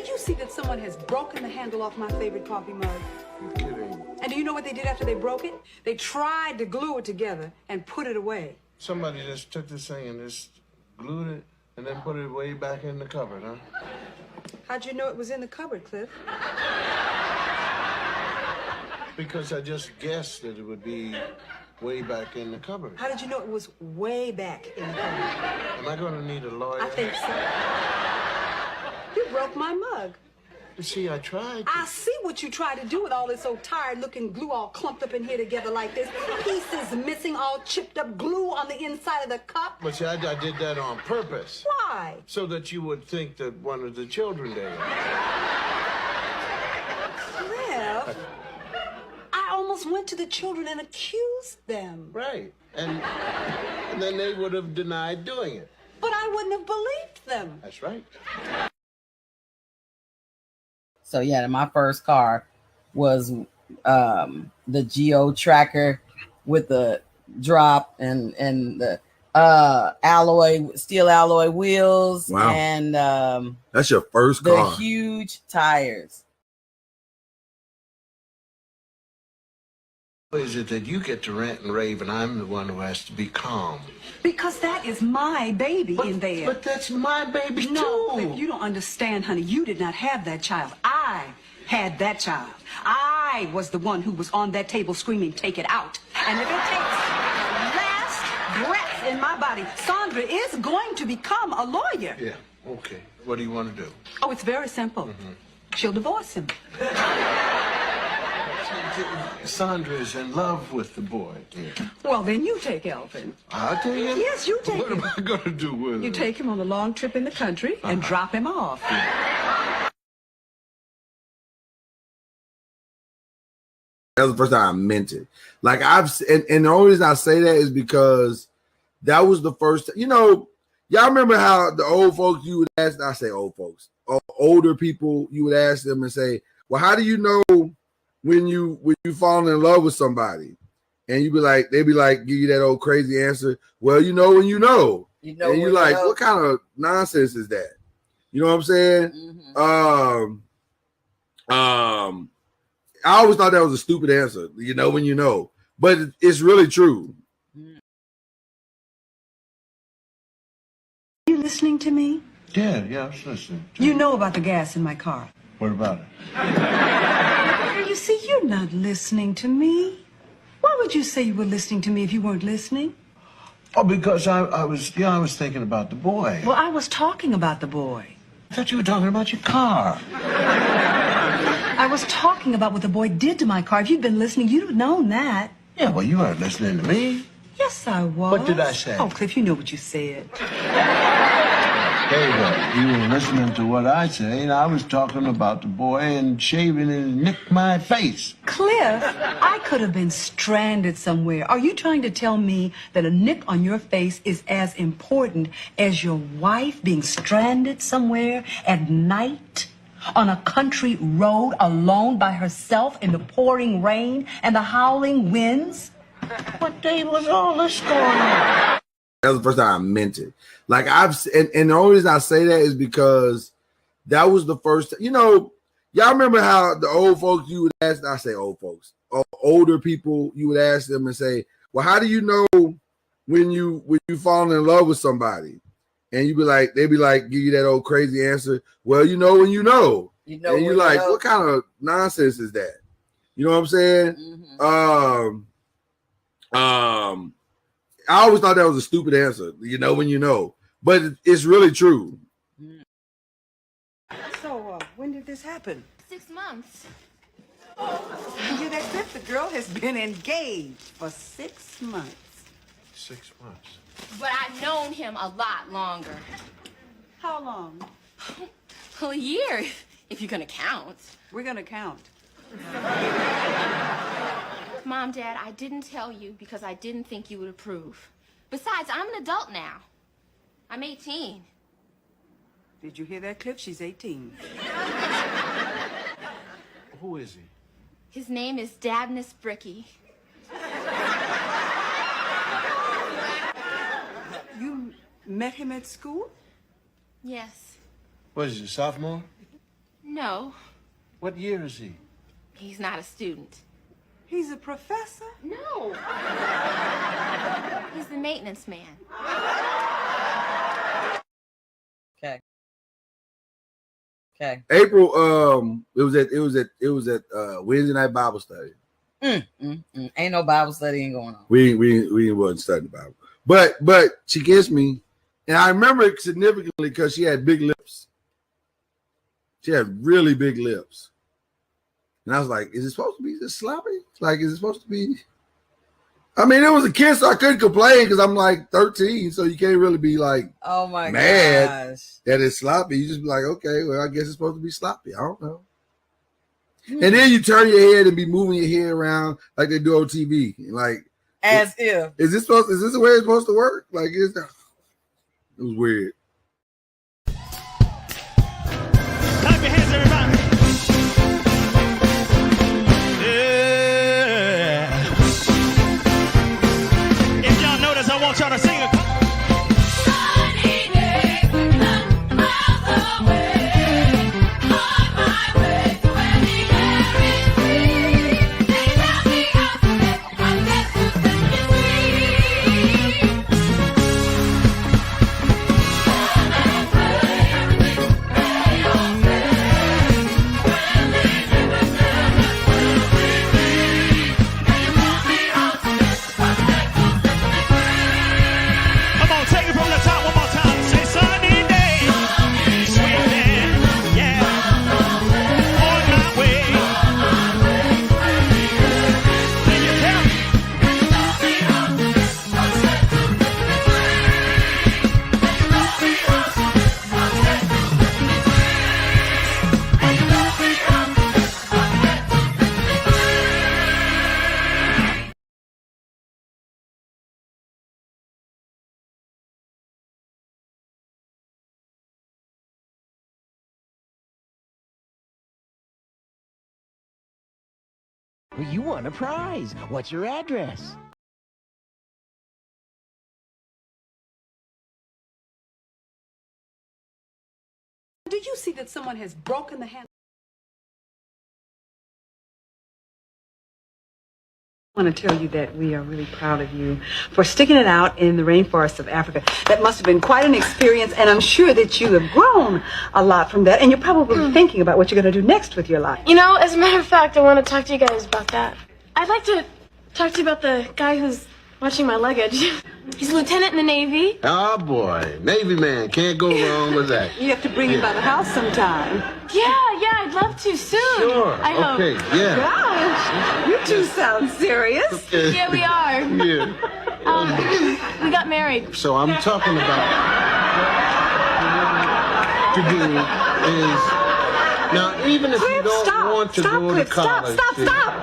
Did you see that someone has broken the handle off my favorite coffee mug? You're kidding. And do you know what they did after they broke it? They tried to glue it together and put it away. Somebody just took this thing and just glued it and then put it way back in the cupboard, huh? How'd you know it was in the cupboard, Cliff? Because I just guessed that it would be way back in the cupboard. How did you know it was way back in the cupboard? Am I going to need a lawyer? I think so. You broke my mug. You see, I tried. I see what you tried to do with all this old tired-looking glue all clumped up in here together like this. Pieces missing, all chipped up glue on the inside of the cup. But see, I did that on purpose. Why? So that you would think that one of the children did it. Cliff, I almost went to the children and accused them. Right. And then they would have denied doing it. But I wouldn't have believed them. That's right. So yeah, my first car was the Geo Tracker with the drop and the steel alloy wheels. Wow. And That's your first the car. huge tires. Is it that you get to rant and rave and I'm the one who has to be calm? Because that is my baby in there. But that's my baby No, too. Cliff, you don't understand, honey. You did not have that child. I had that child. I was the one who was on that table screaming, "Take it out." And if it takes last breath in my body, Sandra is going to become a lawyer. Yeah, okay. What do you want to do? Oh, it's very simple. She'll divorce him. Sandra is in love with the boy. Yeah. Well, then you take Elvin. I'll take him? Yes, you take What him. am I going to do with You him? take him on a long trip in the country and drop him off. That was the first time I meant it. Like and the only reason I say that is because that was the first. Y'all remember how the old folks you would ask? I say old folks, older people. You would ask them and say, "Well, how do you know when you fall in love with somebody?" And they'd be like, give you that old crazy answer. Well, you know when you know. You know, And you're like, what kind of nonsense is that? You know what I'm saying? Mm-hmm. I always thought that was a stupid answer. You know when you know, but it's really true. You listening to me? Yeah, I was listening. You know about the gas in my car. What about it? You see, you're not listening to me. Why would you say you were listening to me if you weren't listening? Oh, because I was thinking about the boy. Well, I was talking about the boy. I thought you were talking about your car. I was talking about what the boy did to my car. If you'd been listening, you'd have known that. Yeah, well, you weren't listening to me. Yes, I was. What did I say? Oh, Cliff, you know what you said. Hey, well, you were listening to what I say, and I was talking about the boy and shaving and nicked my face. Cliff, I could have been stranded somewhere. Are you trying to tell me that a nick on your face is as important as your wife being stranded somewhere at night on a country road alone by herself in the pouring rain and the howling winds? What day was all this going on? That was the first time I meant it. Like and the only reason I say that is because that was the first. Y'all remember how the old folks you would ask? I say old folks, older people. You would ask them and say, "Well, how do you know when you fall in love with somebody?" And they'd be like, give you that old crazy answer. Well, you know when you know. You know, and you're like, what kind of nonsense is that? You know what I'm saying? Mm-hmm. I always thought that was a stupid answer. You know when you know, but it's really true. So, when did this happen? 6 months. You hear that, Cliff? The girl has been engaged for 6 months. 6 months. But I've known him a lot longer. How long? Well, a year, if you're gonna count. We're gonna count. Mom, Dad, I didn't tell you because I didn't think you would approve. Besides, I'm an adult now. I'm 18. Did you hear that, Cliff? She's 18. Who is he? His name is Dabnus Bricky. You met him at school? Yes. What is he, a sophomore? No, What year is he? he's not a student. He's a professor? No. He's the maintenance man. Okay. Okay. April, it was at Wednesday night Bible study. Ain't no Bible studying going on. We wasn't studying the Bible. But she kissed me, and I remember it significantly because she had big lips. She had really big lips. And I was like, is it supposed to be this sloppy? Like, is it supposed to be? I mean, it was a kiss, so I couldn't complain because I'm like 13, so you can't really be like, oh my mad gosh, that it's sloppy. You just be like, okay, well, I guess it's supposed to be sloppy. I don't know. And then you turn your head and be moving your head around like they do on TV. Like, as if. Is this the way it's supposed to work? Like, it was weird. Clap your hands, everybody. Yeah. If y'all notice, I want y'all to sing a Well, you won a prize. What's your address? Do you see that someone has broken the handle? I want to tell you that we are really proud of you for sticking it out in the rainforests of Africa. That must have been quite an experience, and I'm sure that you have grown a lot from that, and you're probably thinking about what you're going to do next with your life. You know, as a matter of fact, I want to talk to you guys about that. I'd like to talk to you about the guy who's watching my luggage. He's a lieutenant in the Navy. Oh, boy. Navy man. Can't go wrong with that. You have to bring him by the house sometime. Yeah, I'd love to soon. Sure. I hope. Okay, yeah. Gosh, you two sound serious. Okay. Yeah, we are. Yeah. We got married. So I'm talking about to do is now even if you don't want to go to college. Stop.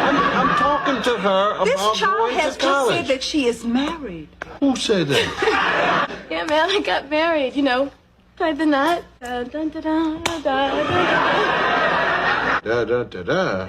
I'm talking to her about This child going has to just college. said that she is married. Who said that? Yeah, man, I got married, you know. Tied the knot. Dun, dun, dun, dun, dun, dun. Da da da da.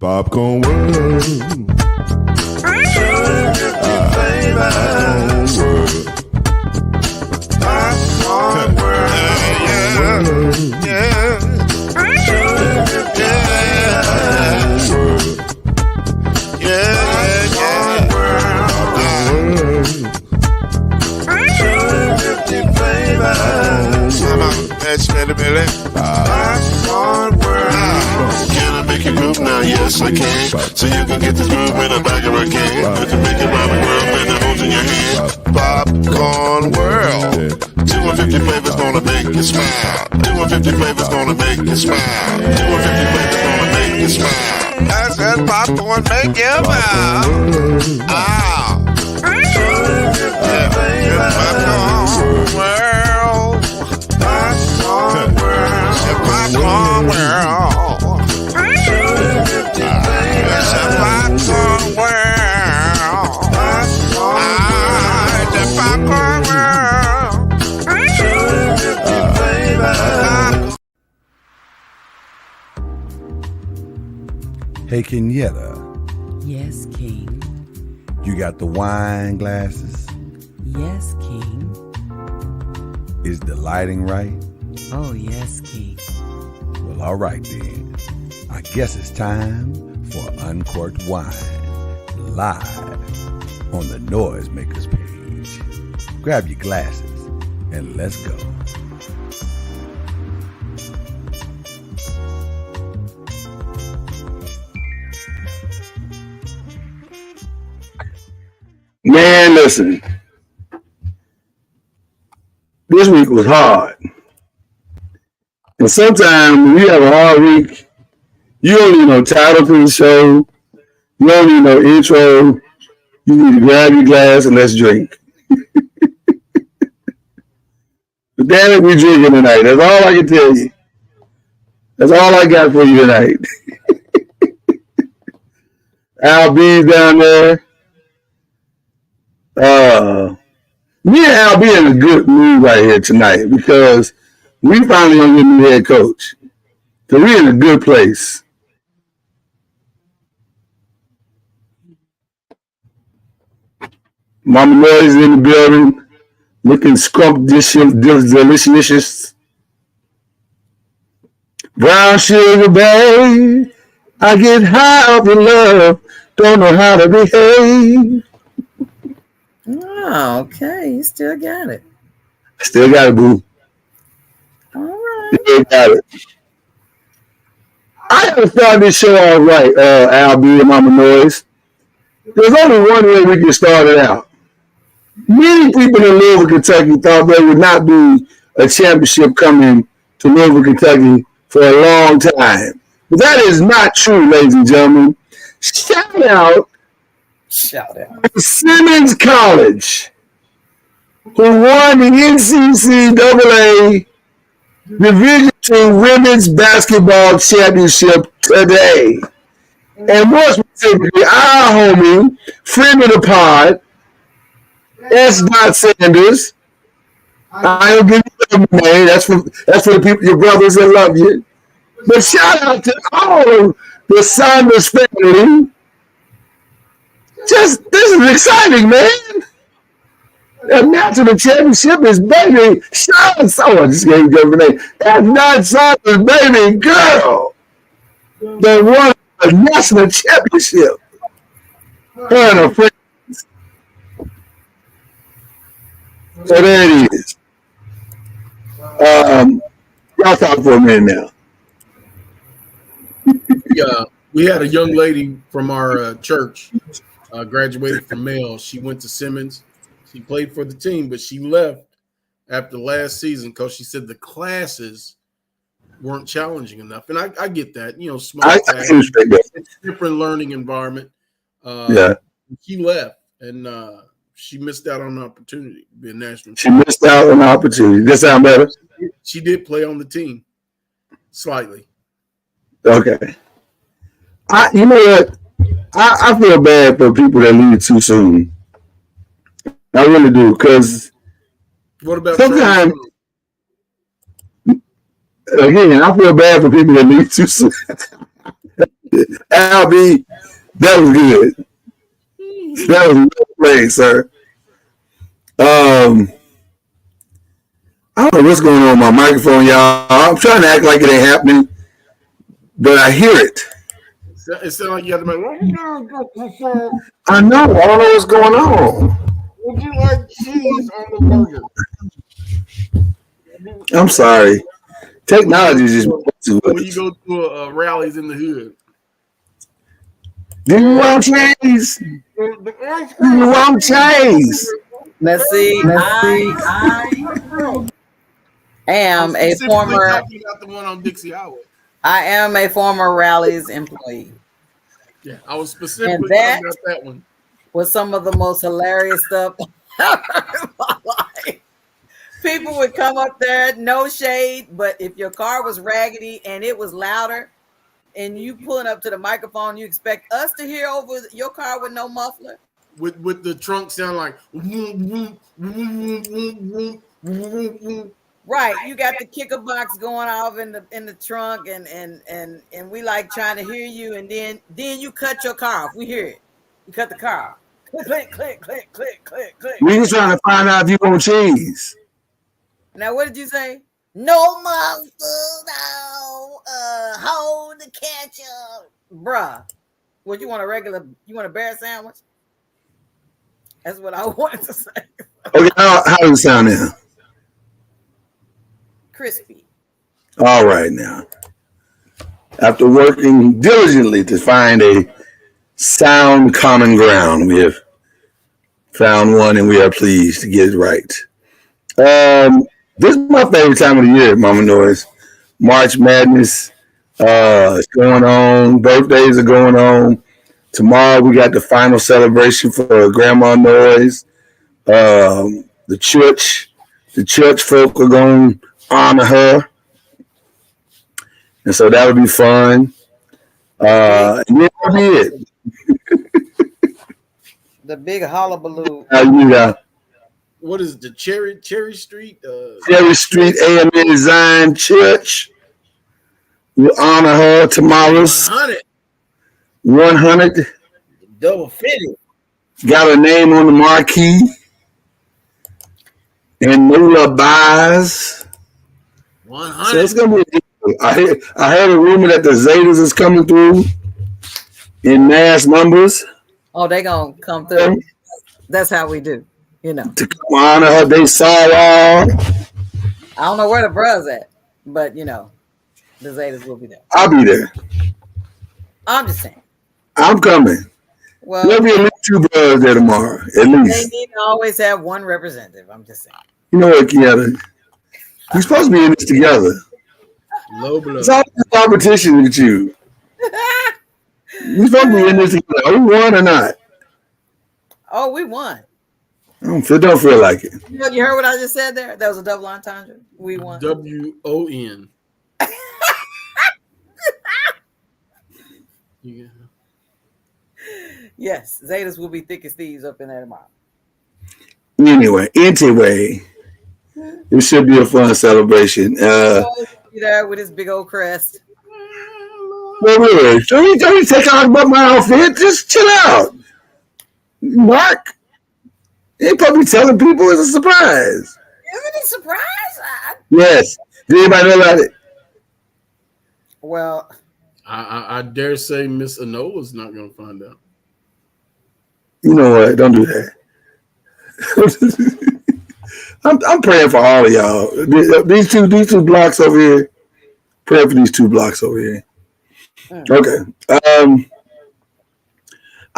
Popcorn world. Popcorn world. Can I make you groove now? Yes, I can. So you can get this groove in the back of a can. You can make it round the world and the holes in your hand. Popcorn world. 250 flavors gonna make you smile. 250 flavors gonna make you smile. 250 flavors gonna make you smile. I said popcorn make you smile. Ah. Popcorn world. Popcorn world. Popcorn world. It's a popcorn world. It's a popcorn world. Hey, Kenyatta, Yes, King. you got the wine glasses? Yes, King. Is the lighting right? Oh, yes, King. Well, all right then. I guess it's time for Uncorked Wine, live on the Noisemakers page. Grab your glasses and let's go. Man, listen. This week was hard. And sometimes when you have a hard week, you don't need no title to the show. You don't need no intro. You need to grab your glass and let's drink. But damn it, we're drinking tonight. That's all I can tell you. That's all I got for you tonight. Al B's down there. Me and Al be in a good mood right here tonight because we finally gonna get a new head coach. So we're in a good place. Mama Noise in the building, looking scrumptious, delicious. Brown sugar, babe, I get high off your love, don't know how to behave. Oh, okay. You still got it. Still got it, boo. All right. Still got it. I gotta start this show off right, Al B and Mama Noise. There's only one way we can start it out. Many people in Louisville, Kentucky thought there would not be a championship coming to Louisville, Kentucky for a long time. But that is not true, ladies and gentlemen. Shout out to Simmons College, who won the NCAA Division II Women's Basketball Championship today. And more specifically, our homie, friend of the pod, S. Sanders. I don't give you the name. That's for the people, your brothers that love you. But shout out to all of the Sanders family. This is exciting, man. The national championship is baby. Shout out, I just gave you the name. That's not Sanders, baby girl. They won a national championship. Her and her friends. So there it is. Y'all talk for a minute now. We had a young lady from our church graduated from Male. She went to Simmons. She played for the team, but she left after last season because she said the classes weren't challenging enough. And I get that, you know, small class, different learning environment. She left and she missed out on an opportunity to be a national champion. She missed out on an opportunity. Does that sound better? She did play on the team slightly. Okay. You know what? I feel bad for people that leave too soon. I really do, because what about sometimes again, I feel bad for people that leave too soon. Albie, that was good. That was well played, sir. I don't know what's going on with my microphone, y'all. I'm trying to act like it ain't happening, but I hear it. It sounds like you have to make. I know. I don't know what's going on. Would you like cheese on the burger? I'm sorry. Technology is just when you go to rallies in the hood. Do you want cheese? Do you want cheese? Let's see. I am a former. Talking about the one on Dixie Highway. I am a former Rallies employee. Yeah, I was specifically And that talking about that one. Was some of the most hilarious stuff I've heard in my life. People would come up there, no shade, but if your car was raggedy and it was louder, and you pulling up to the microphone, you expect us to hear over your car with no muffler? With the trunk sound like right. You got the kicker box going off in the trunk, and we like trying to hear you, and then you cut your car off. We hear it. You cut the car off. Click, click, click, click, click, click. We just trying to find out if you want cheese. Now, what did you say? No monster, no. Hold the ketchup, bruh. What you want you want a bear sandwich? That's what I wanted to say. Okay, how does it sound now? Crispy. All right, now. After working diligently to find a sound common ground, we have found one, and we are pleased to get it right. This is my favorite time of the year, Mama Noise. March Madness is going on. Birthdays are going on. Tomorrow we got the final celebration for Grandma Noise. The church folk are going to honor her. And so that'll be fun. And yeah, that'll be it. The big hullabaloo. What is the Cherry Street? Cherry Street AMN Design Church. We'll honor her tomorrow's 100. Double fitted. Got her name on the marquee. And Nula buys. 100. So it's gonna be a deal. I heard a rumor that the Zetas is coming through in mass numbers. Oh, they gonna come through. That's how we do, you know. To come honor her, they saw all. I don't know where the bros at, but you know, the Zetas will be there. I'll be there. I'm just saying. I'm coming. Well, there'll be at least 2 brothers there tomorrow. At least. They need to always have one representative. I'm just saying. You know what, Kiana? We're supposed to be in this together. Low blow. It's always a competition with you. We're supposed to be in this together. Are we won or not? Oh, we won. Don't feel like it. You heard what I just said there? That was a double entendre. We won. WON. Yeah. Yes, Zetas will be thick as thieves up in there tomorrow. Anyway, it should be a fun celebration. Be there with his big old crest. Wait. Don't you take out about my outfit? Just chill out. Mark, you ain't probably telling people it's a surprise. Isn't it a surprise? Yes. Did anybody know about it? Well, I dare say Miss Anola's not going to find out. You know what? Don't do that. I'm praying for all of y'all. These two blocks over here. Pray for these 2 blocks over here. Okay.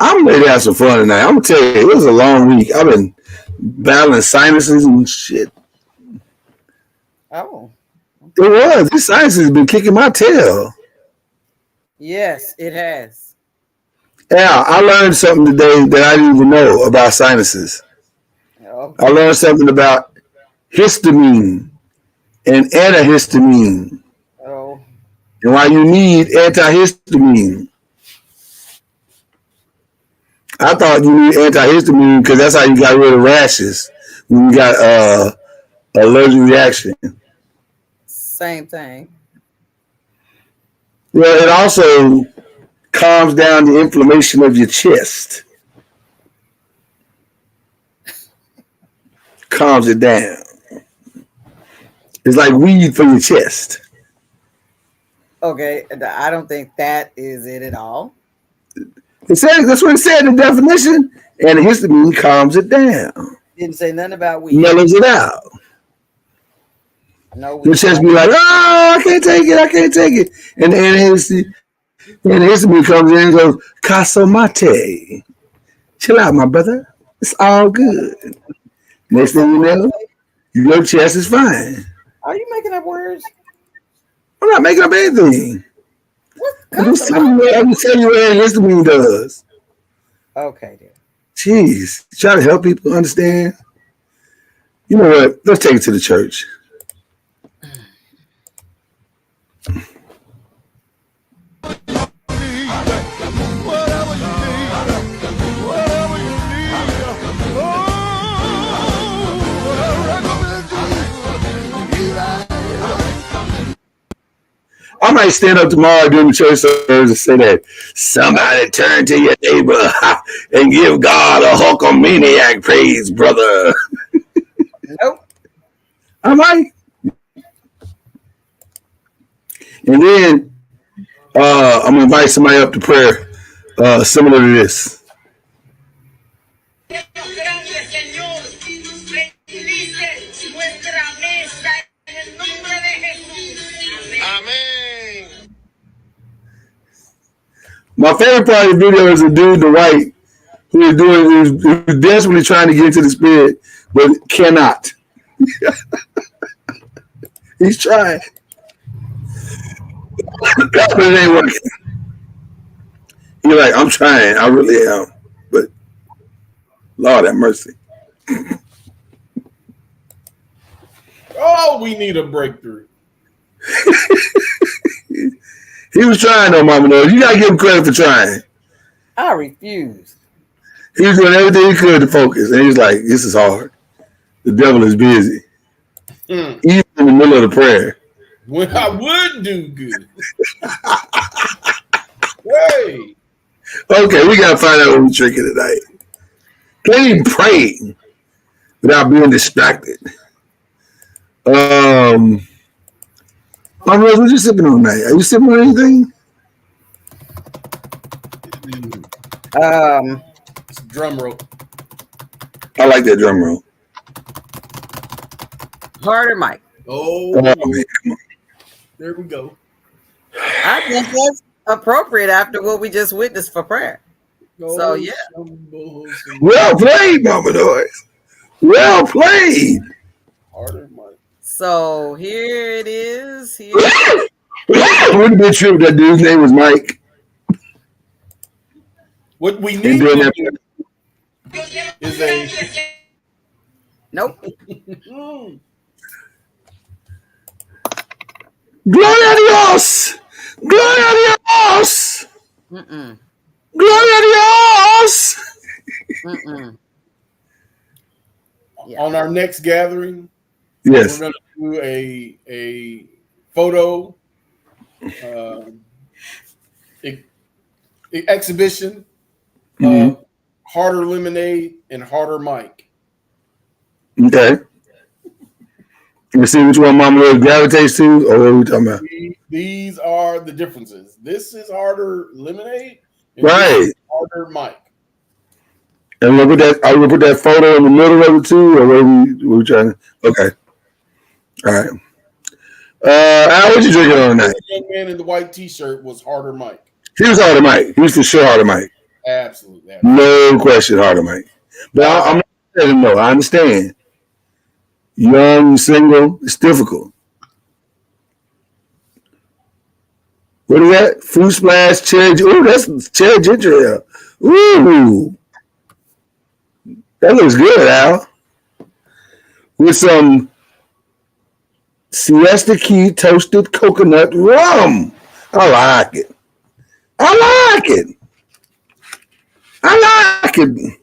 I'm ready to have some fun tonight. I'm gonna tell you, it was a long week. I've been battling sinuses and shit. Oh. It was. These sinuses have been kicking my tail. Yes, it has. Yeah, I learned something today that I didn't even know about sinuses. Okay. I learned something about histamine and antihistamine. Oh. And why you need antihistamine. I thought you need antihistamine because that's how you got rid of rashes when you got allergic reaction. Same thing. Well, it also calms down the inflammation of your chest. Calms it down. It's like weed for your chest. Okay, I don't think that is it at all. It says that's what it said in the definition, and histamine calms it down. Didn't say nothing about weed. Mellows it out. No, Your chest be like, oh, I can't take it. And the histamine comes in and goes, Casomate. Chill out, my brother. It's all good. Next thing you know, your chest is fine. Are you making up words? I'm not making up anything. I'm just telling you what histamine does. Okay, then. Jeez, try to help people understand. You know what? Let's take it to the church. I might stand up tomorrow during the church service and say that somebody turn to your neighbor and give God a Hulkamaniac praise, brother. Nope. I might. And then I'm gonna invite somebody up to prayer, similar to this. My favorite part of the video is a dude in the white who's desperately trying to get into the spirit, but cannot. He's trying. But it ain't working. He's like, I'm trying. I really am. But Lord have mercy. Oh, we need a breakthrough. He was trying though, Mama knows. You gotta give him credit for trying. I refuse. He was doing everything he could to focus, and he's like, "This is hard. The devil is busy." Even in the middle of the prayer. When I would do good. Hey. Okay, we gotta find out what we're drinking tonight. Can't even pray without being distracted. Mama Rose, what you sipping on tonight? Are you sipping on anything? It's a drum roll. I like that drum roll. Harder, Mike. Oh, man, come on. There we go. I think that's appropriate after what we just witnessed for prayer. So yeah. Well played, Mama Noise. Well played. Harder, Mike. So here it is. Here. Wouldn't be true if that dude's name was Mike. What we need is a nope. Gloria a Dios! Gloria a Dios! Gloria a Dios! Yeah. On our next gathering. Yes. We're going to do a photo exhibition of Harder Lemonade and Harder Mike. Okay. Let's see which one Mama Rose gravitates to, or what are we talking about? These are the differences. This is Harder Lemonade and right. This is Harder Mike. And we'll put that, are we gonna put that photo in the middle of it too, or what are we trying to? Okay. All right. Al, what you drinking on tonight? The young man in the white t-shirt was Harder Mike. He was Harder Mike. He was for sure Harder Mike. Absolutely. No question, Harder Mike. But I'm not letting him know. I understand. Young, single, it's difficult. What is that? Fruit splash, cherry. Ooh, that's cherry ginger ale. Ooh. That looks good, Al. With some Siesta Key toasted coconut rum. I like it. I like it. I like it.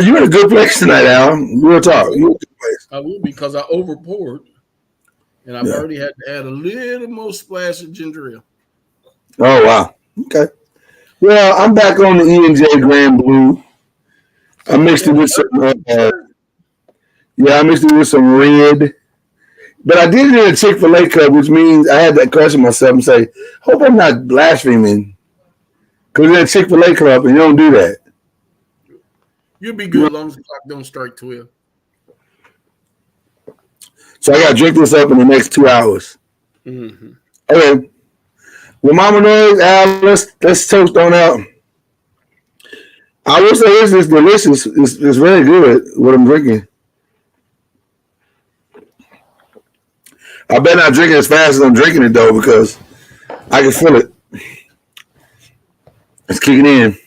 You're in a good place tonight, Al. Real talk. You're in a good place. I will because I overpoured, and I've already had to add a little more splash of ginger ale. Oh wow. Okay. Well, I'm back on the E&J Grand Blue. I mixed it with some. I mixed it with some red. But I did it in a Chick-fil-A cup, which means I had to question myself and say, "Hope I'm not blaspheming." Because it's a Chick-fil-A cup, and you don't do that. You'll be good as long as the clock don't strike 12. So I got to drink this up in the next 2 hours. Mm-hmm. Okay. Well, Mama Noise, Al, let's toast on out. I will say this is delicious. It's very good what I'm drinking. I better not drink it as fast as I'm drinking it though, because I can feel it. It's kicking in.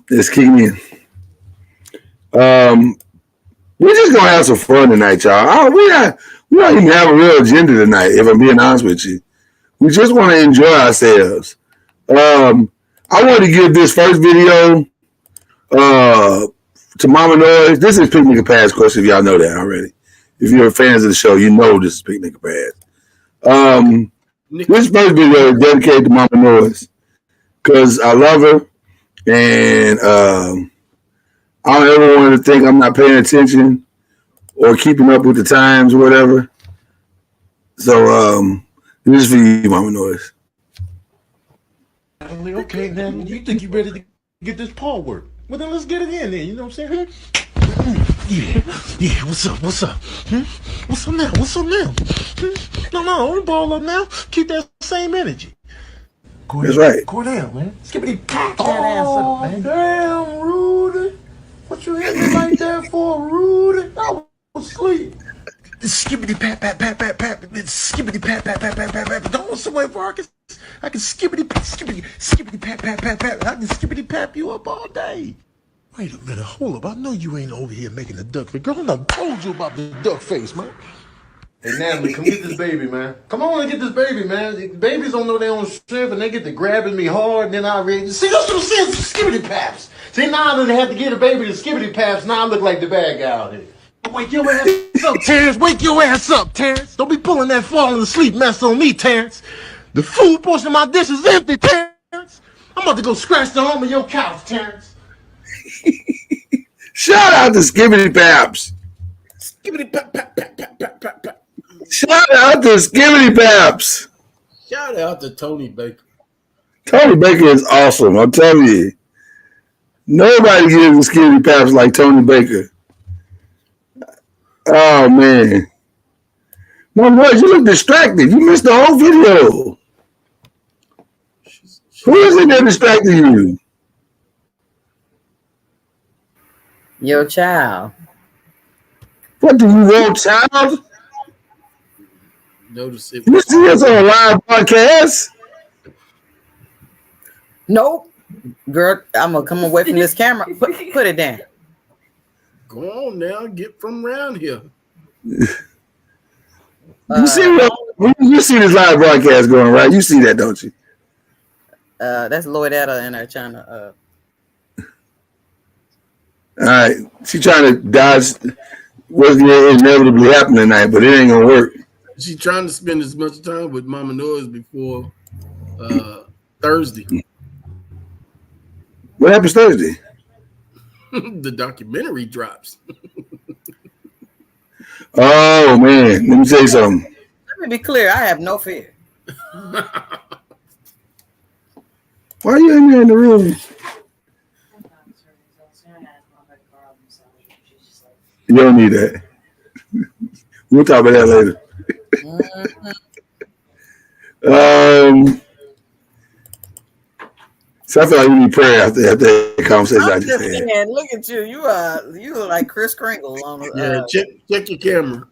It's kicking in. We're just gonna have some fun tonight, y'all. We don't even have a real agenda tonight, if I'm being honest with you. We just want to enjoy ourselves. I want to give this first video to Mama Noise. This is Picnic and Pass, of course, if y'all know that already. If you're fans of the show, you know this is Picnic and Pass. This first video is dedicated to Mama Noise because I love her, and I don't ever want to think I'm not paying attention or keeping up with the times or whatever. So this is for you, Mama Noise. Okay, now you think you're ready to get this paw work? Well, then let's get it in there. You know what I'm saying? Yeah. What's up? What's up now? No, don't ball up now. Keep that same energy. That's right. Cordell, man. Skippity pack that ass up, man. Damn, Rudy. What you hit me like that for, Rudy? I was asleep. Skippity pat. Skippity pat. Don't somewhere where I can skippity pat. I can skippity pap you up all day. Wait a minute, hold up. I know you ain't over here making a duck face. Girl, I done told you about the duck face, man. Hey, Natalie, come get this baby, man. Come on and get this baby, man. Babies don't know their own strength, and they get to grabbing me hard, and then I read. See, that's what I'm saying, skibbity paps. See, now they have to get a baby to skibbity paps. Now I look like the bad guy out here. Wake your ass up, Terrence. Wake your ass up, Terrence. Don't be pulling that falling asleep mess on me, Terrence. The food portion of my dish is empty, Terrence. I'm about to go scratch the home of your couch, Terrence. Shout out to Skibbity Paps. Skibbity pap. Shout out to Skibbity Paps. Shout out to Tony Baker. Tony Baker is awesome. I'm telling you. Nobody gives Skibbity Paps like Tony Baker. Oh, man. My boy, you look distracted. You missed the whole video. Who is it that distracted you? Your child. What do you want, child? Notice it. You see us on a live podcast? Nope. Girl, I'm going to come away from this camera. Put it down. Go on now. Get from around here. You see this live broadcast going, right? You see that, don't you? That's Lloydetta in her trying to. All right. She's trying to dodge what's inevitably happening tonight, but it ain't going to work. She's trying to spend as much time with Mama Noise before Thursday. What happens Thursday? The documentary drops. Oh, man. Let me tell you something. Let me be clear. I have no fear. Why are you in there in the room? You don't need that. We'll talk about that later. So I feel like we need prayer after that conversation I just had. Man, look at you. You look like Chris Kringle on the check your camera.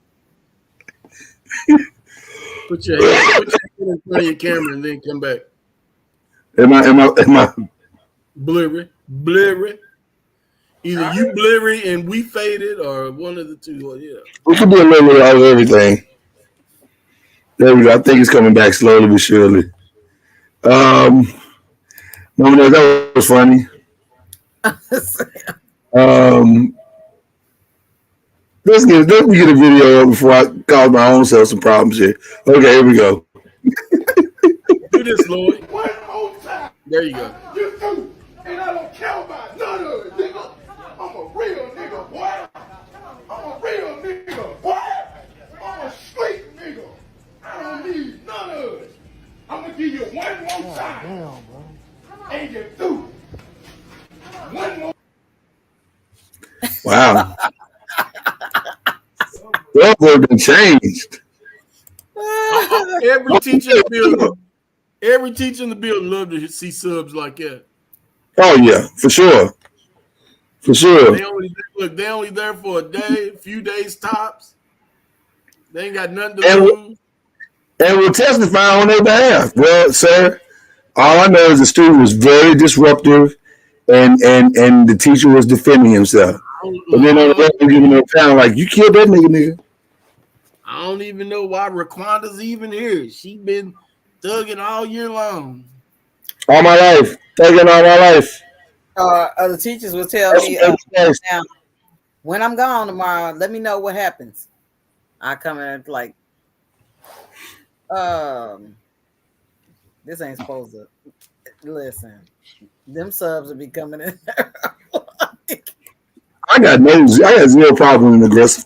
Put your hand in front of your camera and then come back. Am I blurry? Either you blurry and we faded, or one of the two. Well, yeah, we could do a little bit of everything. There we go. I think it's coming back slowly but surely. No, that was funny. Let's get a video up before I cause my own self some problems here. Okay, here we go. this, Lloyd. One more time. There you go. You do. And I don't care about none of it, nigga. I'm a real nigga, boy. I'm a real nigga, boy. I'm a straight nigga. I don't need none of it. I'm gonna give you one more time. Damn, bro. And you do. One more. Wow. Well, been changed. Every teacher in the building, love to see subs like that. Oh yeah, for sure. For sure. They only there for a day, a few days tops. They ain't got nothing to lose. And will testify on their behalf. Well, sir, all I know is the student was very disruptive, and the teacher was defending himself. But then on the other, giving them a pound like, you killed that nigga. I don't even know why Raquanda's even here. She been thugging all year long. All my life. Thugging all my life. The teachers will tell me, now, when I'm gone tomorrow, let me know what happens. I come in like, this ain't supposed to, listen, them subs will be coming in there. I got zero problem with aggressive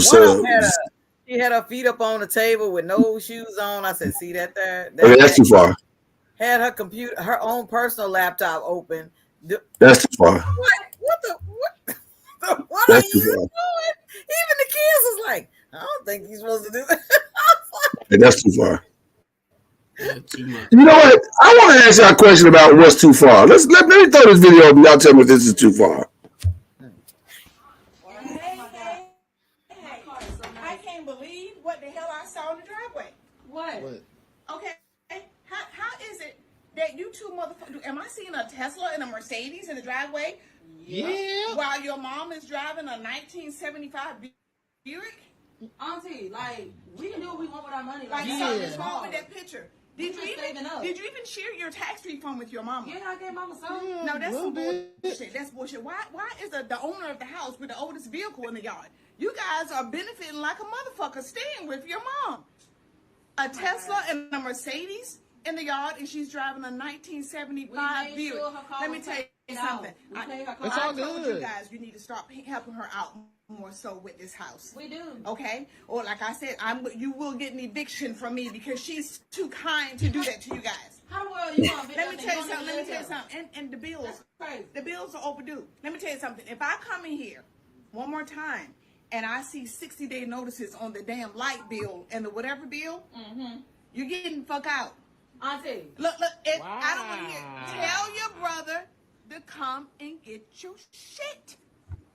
subs. She had her feet up on the table with no shoes on. I said, see that there? Okay, that's too far. Had her computer, her own personal laptop open. That's too far. What are you doing? Even the kids was like, I don't think you're supposed to do that. That's too far. You know what? I want to ask y'all a question about what's too far. Let me throw this video up and y'all tell me if this is too far. I can't believe what the hell I saw in the driveway. What? Okay. How is it that you two motherfuckers, am I seeing a Tesla and a Mercedes in the driveway? Yeah. While your mom is driving a 1975 Buick? Auntie, like, we can do what we want with our money. Like, something's wrong with that picture. Did you even share your tax refund with your mama? Yeah, I gave mama some. No, that's some bullshit. That's bullshit. Why is the owner of the house with the oldest vehicle in the yard? You guys are benefiting like a motherfucker staying with your mom. A Tesla and a Mercedes in the yard, and she's driving a 1975 Buick. Let me tell you something. I told you guys you need to start helping her out more so with this house. We do. Okay? Or like I said, you will get an eviction from me because she's too kind to do that to you guys. How the world you want? Let me tell you something. And the bills are overdue. Let me tell you something. If I come in here one more time and I see 60-day notices on the damn light bill and the whatever bill, you're getting the fuck out. Auntie. Look, I don't want to hear. Tell your brother to come and get your shit.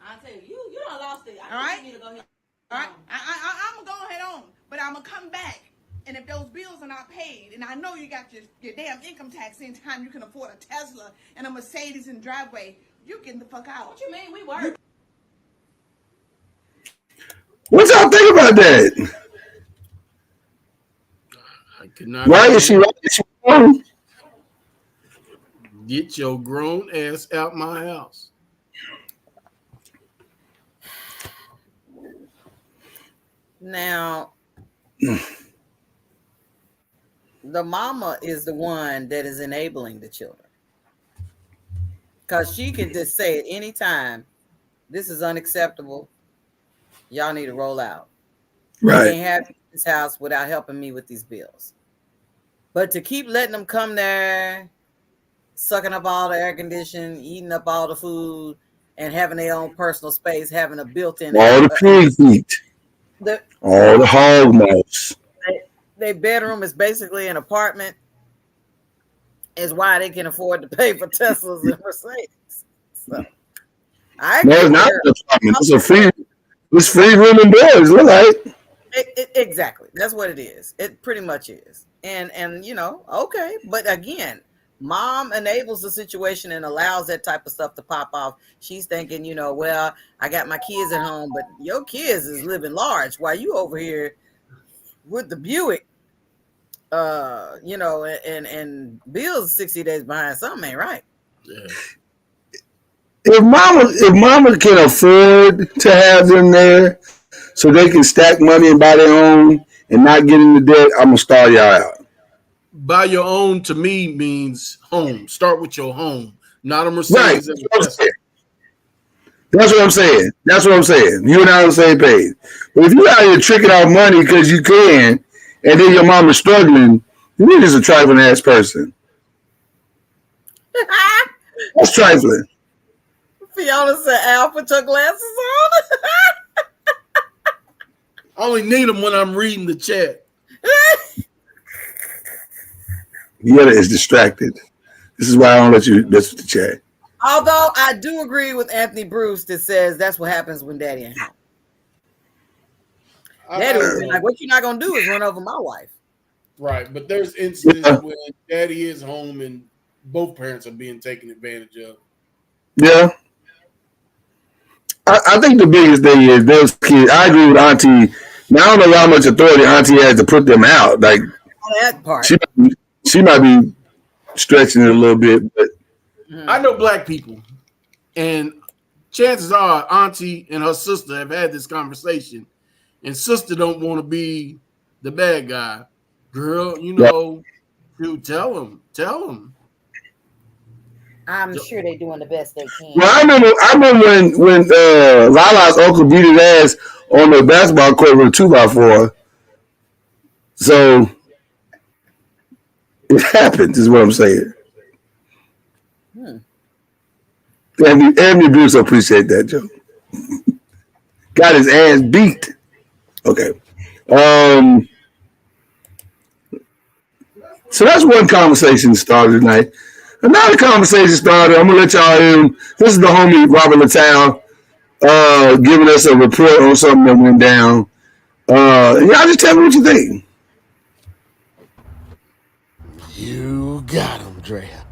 Auntie, you done lost it. All right? You need to go ahead. All right? I'm going to go ahead on, but I'm going to come back. And if those bills are not paid, and I know you got your damn income tax anytime you can afford a Tesla and a Mercedes in the driveway, you're getting the fuck out. What you mean? We work. What y'all think about that? I could not. Why is she wrong? Get your grown ass out my house. Now, the mama is the one that is enabling the children. Because she can just say at any time, this is unacceptable. Y'all need to roll out. Right. You can't have this house without helping me with these bills. But to keep letting them come there, sucking up all the air conditioning, eating up all the food, and having their own personal space, having a built-in... All the pig feet. All the hog mouths. Their bedroom is basically an apartment. Is why they can afford to pay for Teslas and Mercedes. So, No, it's not an apartment. It's a free... It's free room and boards, look like. Exactly. That's what it is. It pretty much is. And you know, okay. But again, mom enables the situation and allows that type of stuff to pop off. She's thinking, you know, well, I got my kids at home, but your kids is living large while you over here with the Buick. You know, and Bill's 60 days behind. Something ain't right. Yeah. If mama can afford to have them there so they can stack money and buy their own and not get into debt, I'm gonna start y'all out. Buy your own to me means home. Start with your home, not a Right. Mercedes. And a Tesla. That's what I'm saying. That's what I'm saying. You and I on the same page. But if you out here tricking out money because you can, and then your mama's struggling, you're just a trifling ass person. That's trifling. Fiona said, Al, put your glasses on. I only need them when I'm reading the chat. Yetta is distracted. This is why I don't let you mess with the chat. Although I do agree with Anthony Bruce that says that's what happens when Daddy ain't home. Daddy would be like, what you're not going to do is run over my wife. Right, but there's instances when Daddy is home and both parents are being taken advantage of. Yeah. I think the biggest thing is those kids. I agree with Auntie. Now, I don't know how much authority Auntie has to put them out. Like, that part. She might be stretching it a little bit, but I know black people, and chances are Auntie and her sister have had this conversation, and sister don't want to be the bad guy. Girl, you know, dude, tell them. I'm sure they're doing the best they can. well, I remember when Lala's uncle beat his ass on the basketball court with a 2x4. So it happens, is what I'm saying. Anthony Bruce appreciate that, Joe. Got his ass beat. Okay. So that's one conversation started tonight. Another conversation started. I'm gonna let y'all in. This is the homie Robert Latown giving us a report on something that went down. Y'all just tell me what you think. You got him, Drea.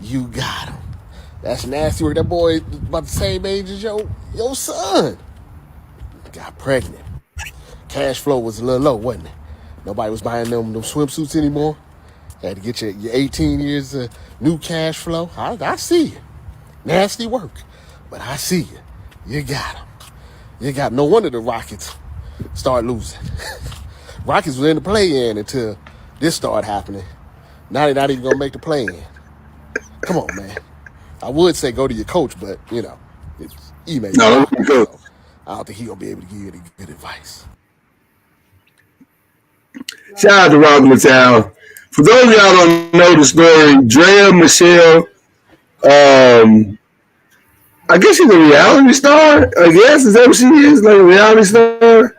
You got him. That's nasty work. That boy about the same age as your son. Got pregnant. Cash flow was a little low, wasn't it? Nobody was buying them swimsuits anymore. Had to get your 18 years of new cash flow. I see you. Nasty work. But I see you. You got him. You got him. No wonder the Rockets start losing. Rockets was in the play-in until this started happening. Now they're not even going to make the play-in. Come on, man. I would say go to your coach, but, you know, it's email. No, so I don't think he's going to be able to give you any good advice. Shout out to Robert Latown. For those of y'all who don't know the story, Drea Michelle, I guess she's a reality star. I guess is that what she is? Like a reality star?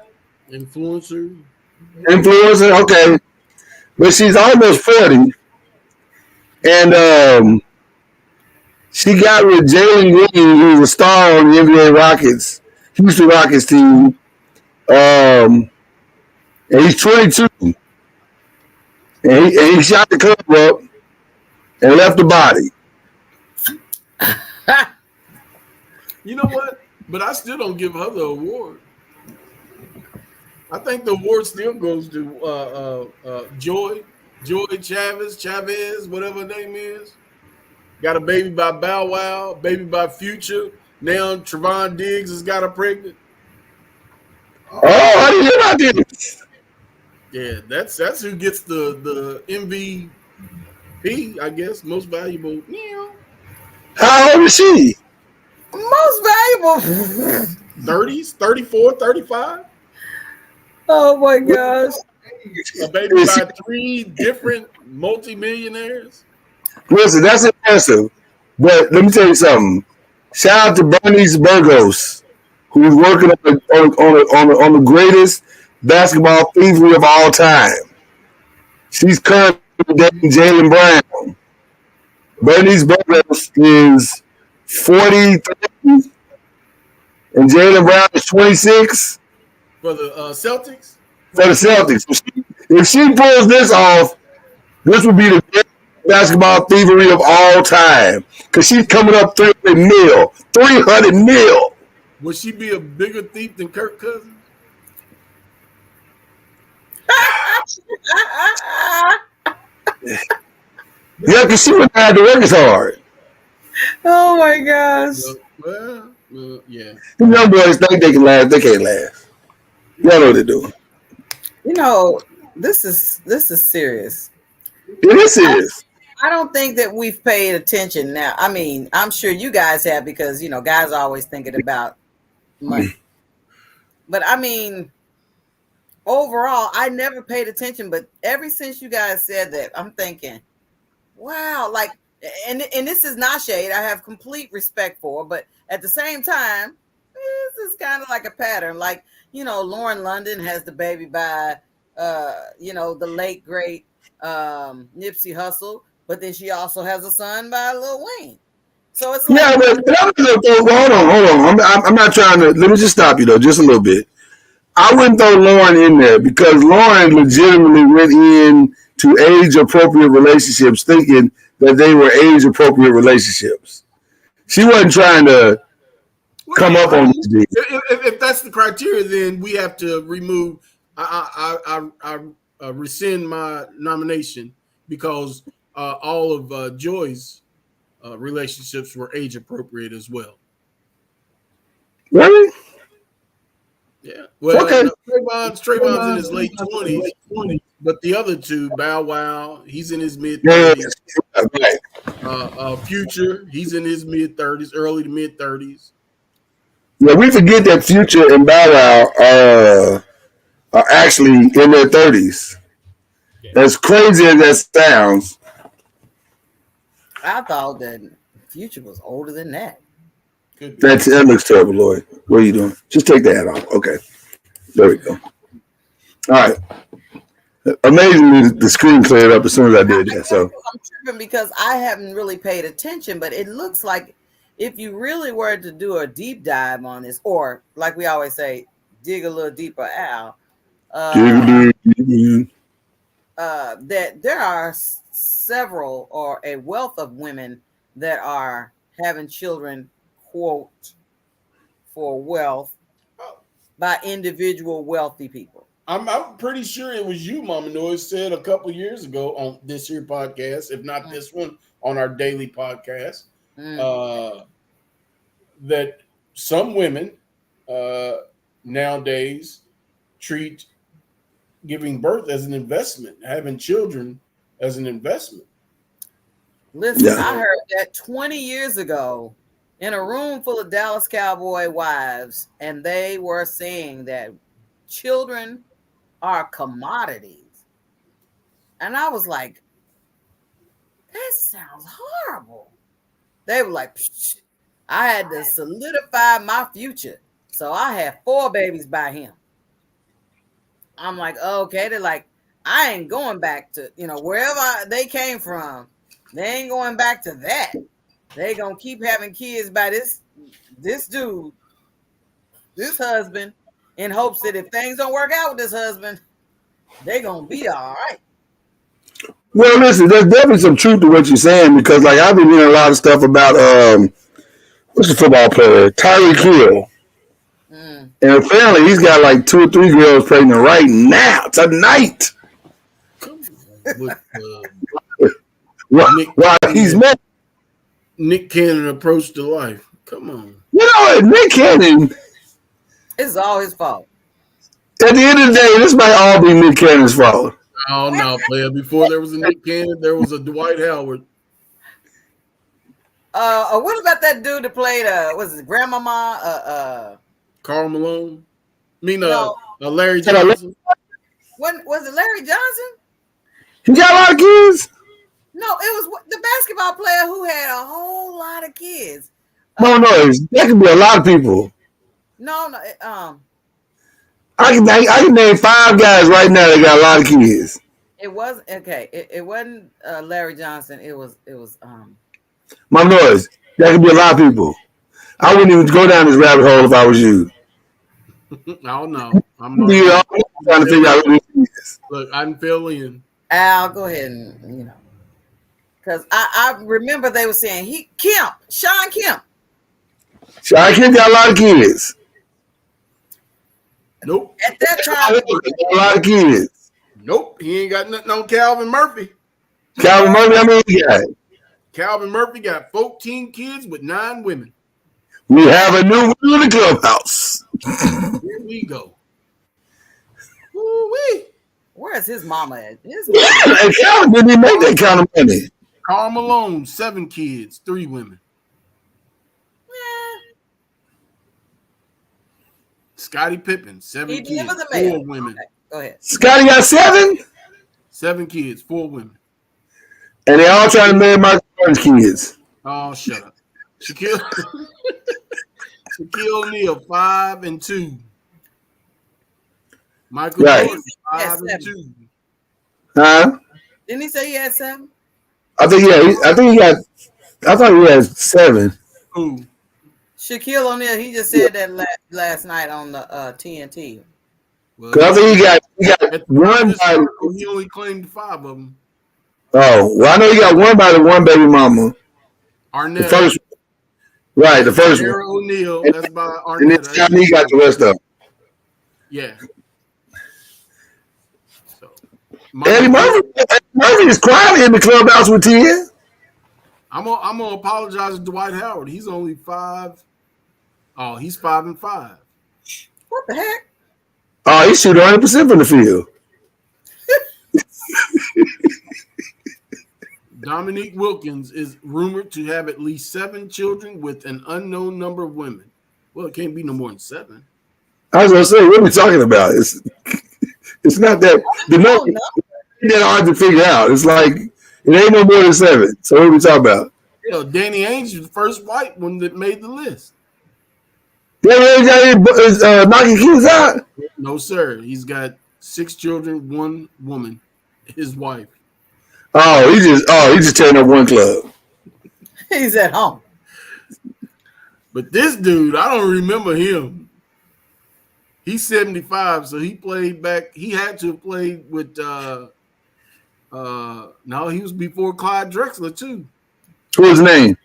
Influencer, okay. But she's almost 40. And she got with Jalen Green, who's a star on the NBA Rockets, Houston Rockets team. And he's 22. And he shot the club up and left the body. You know what? But I still don't give her the award. I think the award still goes to Joy Chavez, whatever her name is. Got a baby by Bow Wow, baby by Future. Now Trevon Diggs has got her pregnant. Oh, I didn't hear about this. Yeah, that's who gets the MVP, I guess, most valuable. How old is she? Most valuable. 30s, 34, 35. Oh my gosh. A baby by 3 different multimillionaires. Listen, that's impressive. But let me tell you something. Shout out to Bernice Burgos, who's working on the greatest basketball thievery of all time. She's currently dating Jaylen Brown. Bernice Burgos is 43, and Jaylen Brown is 26. For the Celtics? For the Celtics. If she pulls this off, this would be the best basketball thievery of all time. Because she's coming up 300 mil. 300 mil. Would she be a bigger thief than Kirk Cousins? Yeah, because she wouldn't have to work as hard. Oh my gosh. Well, yeah. The young boys think they can laugh. They can't laugh. Y'all know what they're doing. You know, this is serious. This is. I don't think that we've paid attention now. I mean, I'm sure you guys have because guys are always thinking about money. But I mean, overall, I never paid attention. But ever since you guys said that, I'm thinking, wow, like, and this is not shade. I have complete respect for, but at the same time, this is kind of like a pattern. Like, Lauren London has the baby by, the late great Nipsey Hussle, but then she also has a son by Lil Wayne. So it's like, hold on. I'm not trying to. Let me just stop you though, just a little bit. I wouldn't throw Lauren in there because Lauren legitimately went in to age appropriate relationships thinking that they were age appropriate relationships. She wasn't trying to come up on this. If that's the criteria, then we have to remove. I rescind my nomination because all of Joy's relationships were age appropriate as well. Really? Yeah. Well, okay. Trayvon's in his late 20s, but the other two, Bow Wow, he's in his mid 30s. Future, he's in his mid 30s, early to mid 30s. Yeah, we forget that Future and Bow Wow are actually in their 30s. As crazy as that sounds. I thought that Future was older than that. That looks terrible, Lloyd. What are you doing? Just take the hat off. Okay. There we go. All right. Amazingly, the screen cleared up as soon as I did that. So I'm tripping because I haven't really paid attention, but it looks like if you really were to do a deep dive on this, or like we always say, dig a little deeper, Al, that there are several or a wealth of women that are having children, quote, for wealth by individual wealthy people. I'm pretty sure it was you, Mama Noise, said a couple years ago on this here podcast, if not this one, on our daily podcast, that some women nowadays treat giving birth as an investment, having children as an investment. Listen, I heard that 20 years ago in a room full of Dallas Cowboy wives, and they were saying that children are commodities. And I was like, that sounds horrible. They were like, psh, I had to solidify my future. So I had 4 babies by him. I'm like, okay. They're like, I ain't going back to, wherever they came from. They ain't going back to that. They gonna keep having kids by this dude, this husband, in hopes that if things don't work out with this husband, they gonna be all right. Well, listen, there's definitely some truth to what you're saying because, like, I've been hearing a lot of stuff about what's the football player, Tyreek Hill, and apparently he's got like 2 or 3 girls pregnant right now, tonight. While he's met Nick Cannon approach to life. Come on. Nick Cannon. It's all his fault. At the end of the day, this might all be Nick Cannon's fault. Oh no, player. Before there was a Nick Cannon, there was a Dwight Howard. What about that dude that played was it Grandmama? Karl Malone. Larry Johnson. When was it Larry Johnson? He got a lot of kids. No, it was the basketball player who had a whole lot of kids. No, that could be a lot of people. No. I can name 5 guys right now that got a lot of kids. It was okay. It wasn't Larry Johnson. It was My noise. That could be a lot of people. I wouldn't even go down this rabbit hole if I was you. I don't know. I'm trying to figure out who this is. Look, I can fill in. Al, go ahead and because I remember they were saying Sean Kemp got a lot of kids. Nope. At that time, a lot of kids. Nope. He ain't got nothing on Calvin Murphy. Calvin Murphy, how many he got? Calvin Murphy got 14 kids with 9 women. We have a new rule in the clubhouse. Here we go. Woo-wee. Where's his mama at? His mama. And Calvin didn't even make that kind of money. Karl Malone, 7 kids, 3 women. Scottie Pippen, 7 kids, 4 women. Okay, go ahead. Scotty got 7? 7 kids, 4 women. And they all trying to marry Michael Jordan's kids. Oh, shut up. Shaquille O'Neal, 5 and 2. Michael Jordan, 5 and 2. Huh? Didn't he say he had 7? I think I thought he had 7. Who? Shaquille O'Neal, he just said that last night on the TNT. Because I think he got one by. He only claimed 5 of them. Oh, well, I know he got one by the one baby mama. Arnett. The first one. Right, the first one. O'Neal, that's by Arnett. And then Scotty got the rest of them. Yeah. So, Eddie Murphy is quietly in the clubhouse with 10. I'm gonna apologize to Dwight Howard. He's only 5. Oh, he's 5 and 5. What the heck? Oh, he shoot 100% from the field. Dominique Wilkins is rumored to have at least 7 children with an unknown number of women. Well, it can't be no more than 7. I was gonna say, what are we talking about? It's not that the number ain't that hard to figure out. It's like it ain't no more than 7. So what are we talking about? Danny Ainge was the first white one that made the list. Yeah, knocking kids out. No, sir. He's got 6 children, 1 woman, his wife. Oh, he just tearing up one club. He's at home. But this dude, I don't remember him. He's 75, so he played back. He had to have played with no, he was before Clyde Drexler too. What's his name?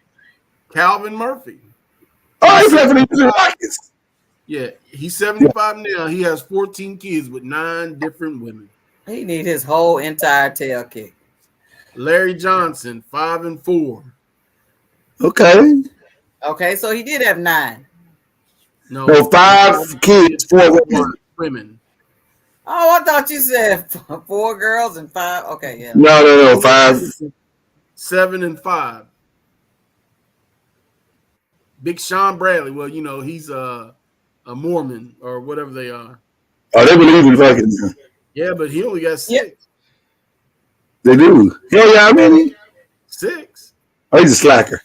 Calvin Murphy. Oh, he played for the Rockets. Yeah, he's 75 now. He has 14 kids with 9 different women. He need his whole entire tail kick. Larry Johnson, 5 and 4. Okay. Okay, so he did have 9. No, 5 kids, 4 women. Oh, I thought you said 4 girls and 5. Okay, yeah. No, 5. 7 and 5. Big Sean Bradley. Well, you know, he's a Mormon or whatever they are. Oh, they believe in fucking. Yeah, but he only got 6. They do. Hell yeah, how many? 6. Oh, he's a slacker.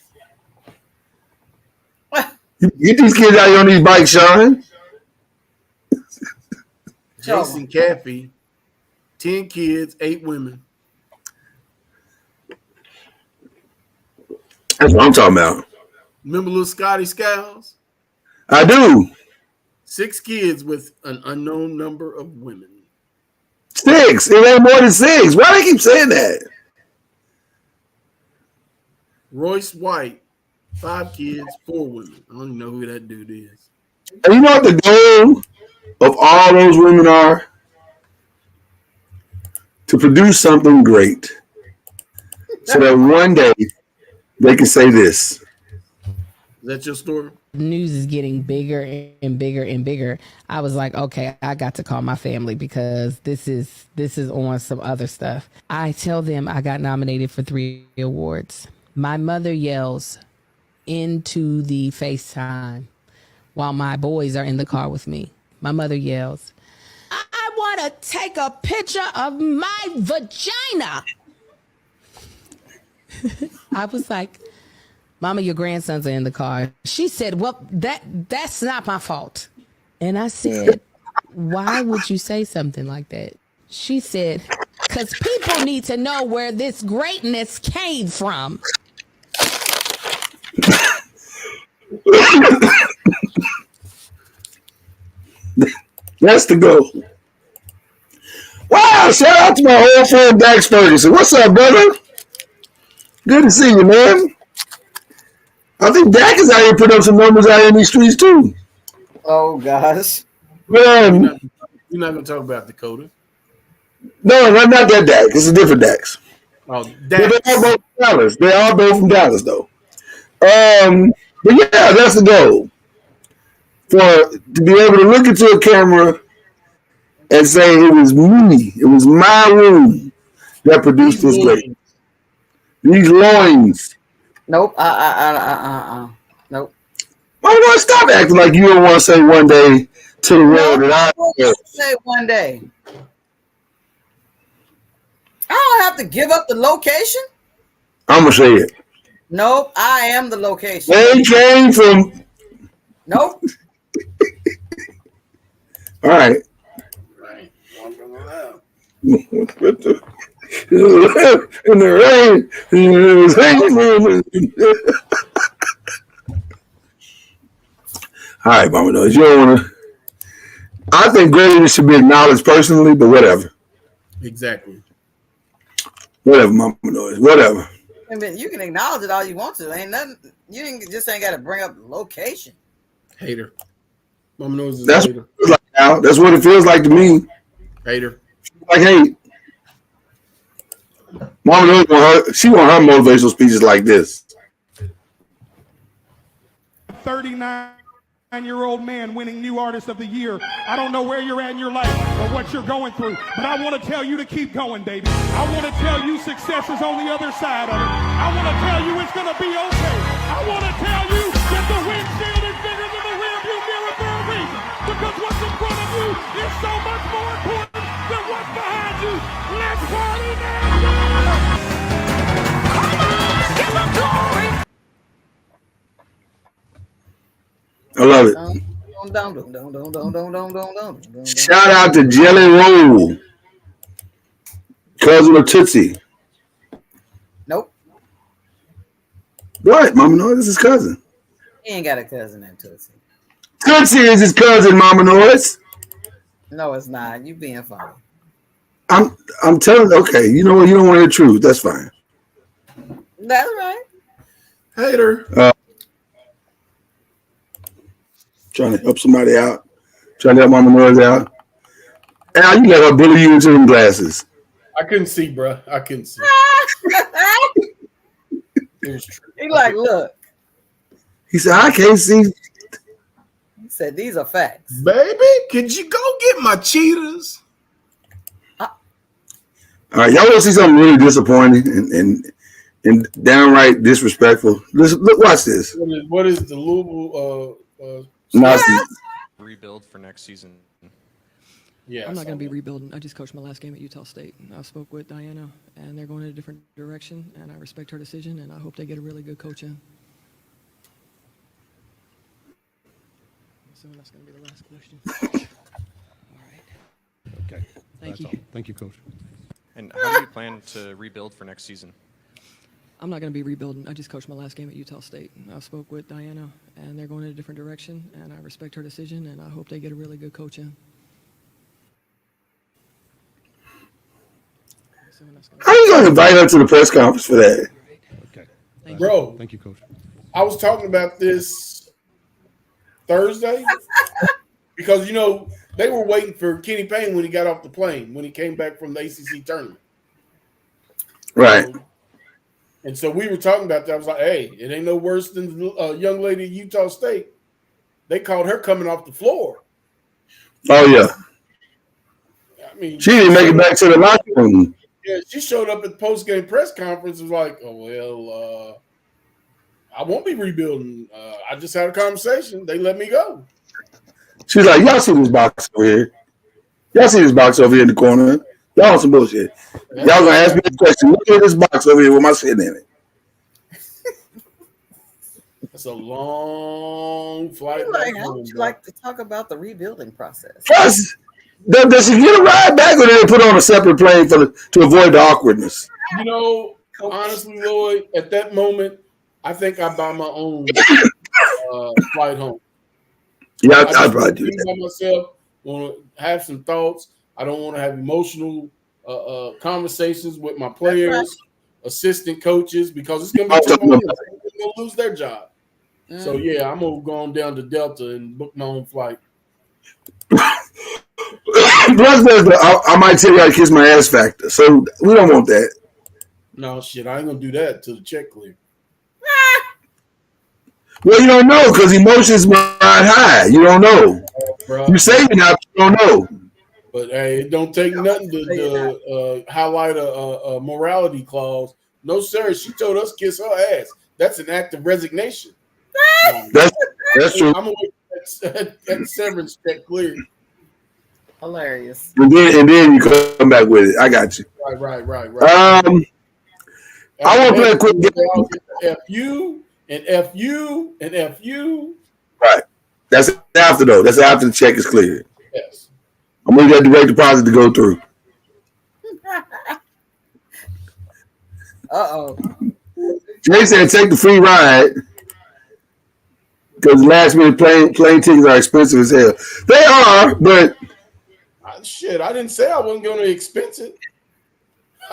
Get these kids out here on these bikes, Sean. Jason Caffey, 10 kids, 8 women. That's what I'm talking about. Remember little Scotty Skiles? I do. 6 kids with an unknown number of women. 6. It ain't more than 6. Why do they keep saying that? Royce White, 5 kids, 4 women. I don't even know who that dude is. And you know what the goal of all those women are? To produce something great. So that one day they can say this. Is that your story? The news is getting bigger and bigger and bigger. I was like, okay, I got to call my family because this is on some other stuff. I tell them I got nominated for 3 awards. My mother yells into the FaceTime while my boys are in the car with me. My mother yells, I want to take a picture of my vagina. I was like, Mama, your grandsons are in the car. She said, well, that's not my fault. And I said, why would you say something like that? She said, because people need to know where this greatness came from. That's the goal. Wow, shout out to my old friend Dax Ferguson. What's up, brother? Good to see you, man. I think Dak is out here putting up some numbers out here in these streets too. Oh gosh. Man, you're not gonna talk about Dakota. No, not that Dak. It's a different Dax. Oh, Dax. They're all both from Dallas. They're all both from Dallas, though. But yeah, that's the goal. To be able to look into a camera and saying it was me, it was my room that produced this great. These loins. Nope. Nope. Why don't stop acting like you don't want to say one day to the world that I will say one day. I don't have to give up the location. I'm gonna say it. Nope, I am the location. They came from. Nope. All right. In the rain, it was hanging. All right, Mama Noise. You don't want to. I think greatness should be acknowledged personally, but whatever. Exactly. Whatever, Mama Noise. Whatever. I mean, you can acknowledge it all you want to. Ain't nothing. You just ain't got to bring up the location. Hater. Mama Noise is That's a hater. what it feels like now. That's what it feels like to me. Hater. Like hate. Mama Noise want her motivational speeches like this. 39-year-old man winning New Artist of the Year. I don't know where you're at in your life or what you're going through, but I want to tell you to keep going, baby. I want to tell you success is on the other side of it. I want to tell you it's going to be okay. I want to tell you that the windshield is bigger than the rearview mirror for a reason, because what's in front of you is so much more important than what's behind you. Let's party now! Come on, give them glory! I love it. Shout out to Jelly Roll, cousin of Tootsie. Nope. What, Mama Noise? This is his cousin. He ain't got a cousin named Tootsie. Tootsie is his cousin, Mama Noise. No, it's not. You being funny. I'm telling you, okay, you know what? You don't want to hear the truth. That's fine. That's right. Hater. Trying to help somebody out. Trying to help Mama Noise out. Al, you let her bully you into them glasses. I couldn't see, bro. I couldn't see. It was true. He like, look. He said, I can't see. He said, these are facts. Baby, could you go get my cheetahs? All right, y'all want to see something really disappointing and downright disrespectful? Listen, look, watch this. What is the Louisville rebuild for next season? Yeah, I'm not going to be rebuilding. I just coached my last game at Utah State. I spoke with Diana, and they're going in a different direction, and I respect her decision, and I hope they get a really good coach in. So that's going to be the last question. All right. Okay. Thank you. Thank you, Coach. And how do you plan to rebuild for next season? I'm not going to be rebuilding. I just coached my last game at Utah State. I spoke with Diana, and they're going in a different direction, and I respect her decision, and I hope they get a really good coach in. How are you going to invite her to the press conference for that? Okay. Bro. Thank you, Coach. I was talking about this Thursday because, you know, they were waiting for Kenny Payne when he got off the plane, when he came back from the ACC tournament. Right. And so we were talking about that. I was like, hey, it ain't no worse than the young lady at Utah State. They called her coming off the floor. Oh, yeah. I mean, she didn't make it back to the locker room. Yeah, she showed up at the post-game press conference and was like, oh, well, I won't be rebuilding. I just had a conversation. They let me go. She's like, y'all see this box over here? Y'all see this box over here in the corner? Y'all on some bullshit. Y'all gonna ask me a question. Look at this box over here with my shit in it. That's a long flight. Like, how would you like to talk about the rebuilding process? Plus, does she get a ride back or do they put on a separate plane to avoid the awkwardness? You know, honestly, Lloyd, at that moment, I think I buy my own flight home. Yeah, I'd probably do that. By myself, want to have some thoughts. I don't want to have emotional conversations with my players, assistant coaches, because it's going to be tough on them. They're going to lose their job. So, yeah, I'm going to go on down to Delta and book my own flight. Plus, there's I might tell you how to kiss my ass factor. So, we don't want that. No, shit, I ain't going to do that till the check clear. Well, you don't know because emotions ride high. You don't know. You say you're not, you don't know. But hey, it don't take nothing to highlight a morality clause. No, sir. She told us kiss her ass. That's an act of resignation. That's true. I'm gonna wait that severance check clear. Hilarious. And then you come back with it. I got you. Right. I want to play a quick game. FU and FU and FU. Right. That's after though. That's after the check is cleared. Yes. I'm gonna get direct deposit to go through. Jay said take the free ride because last minute plane tickets are expensive as hell. They are, but shit, I didn't say I wasn't going to expense it.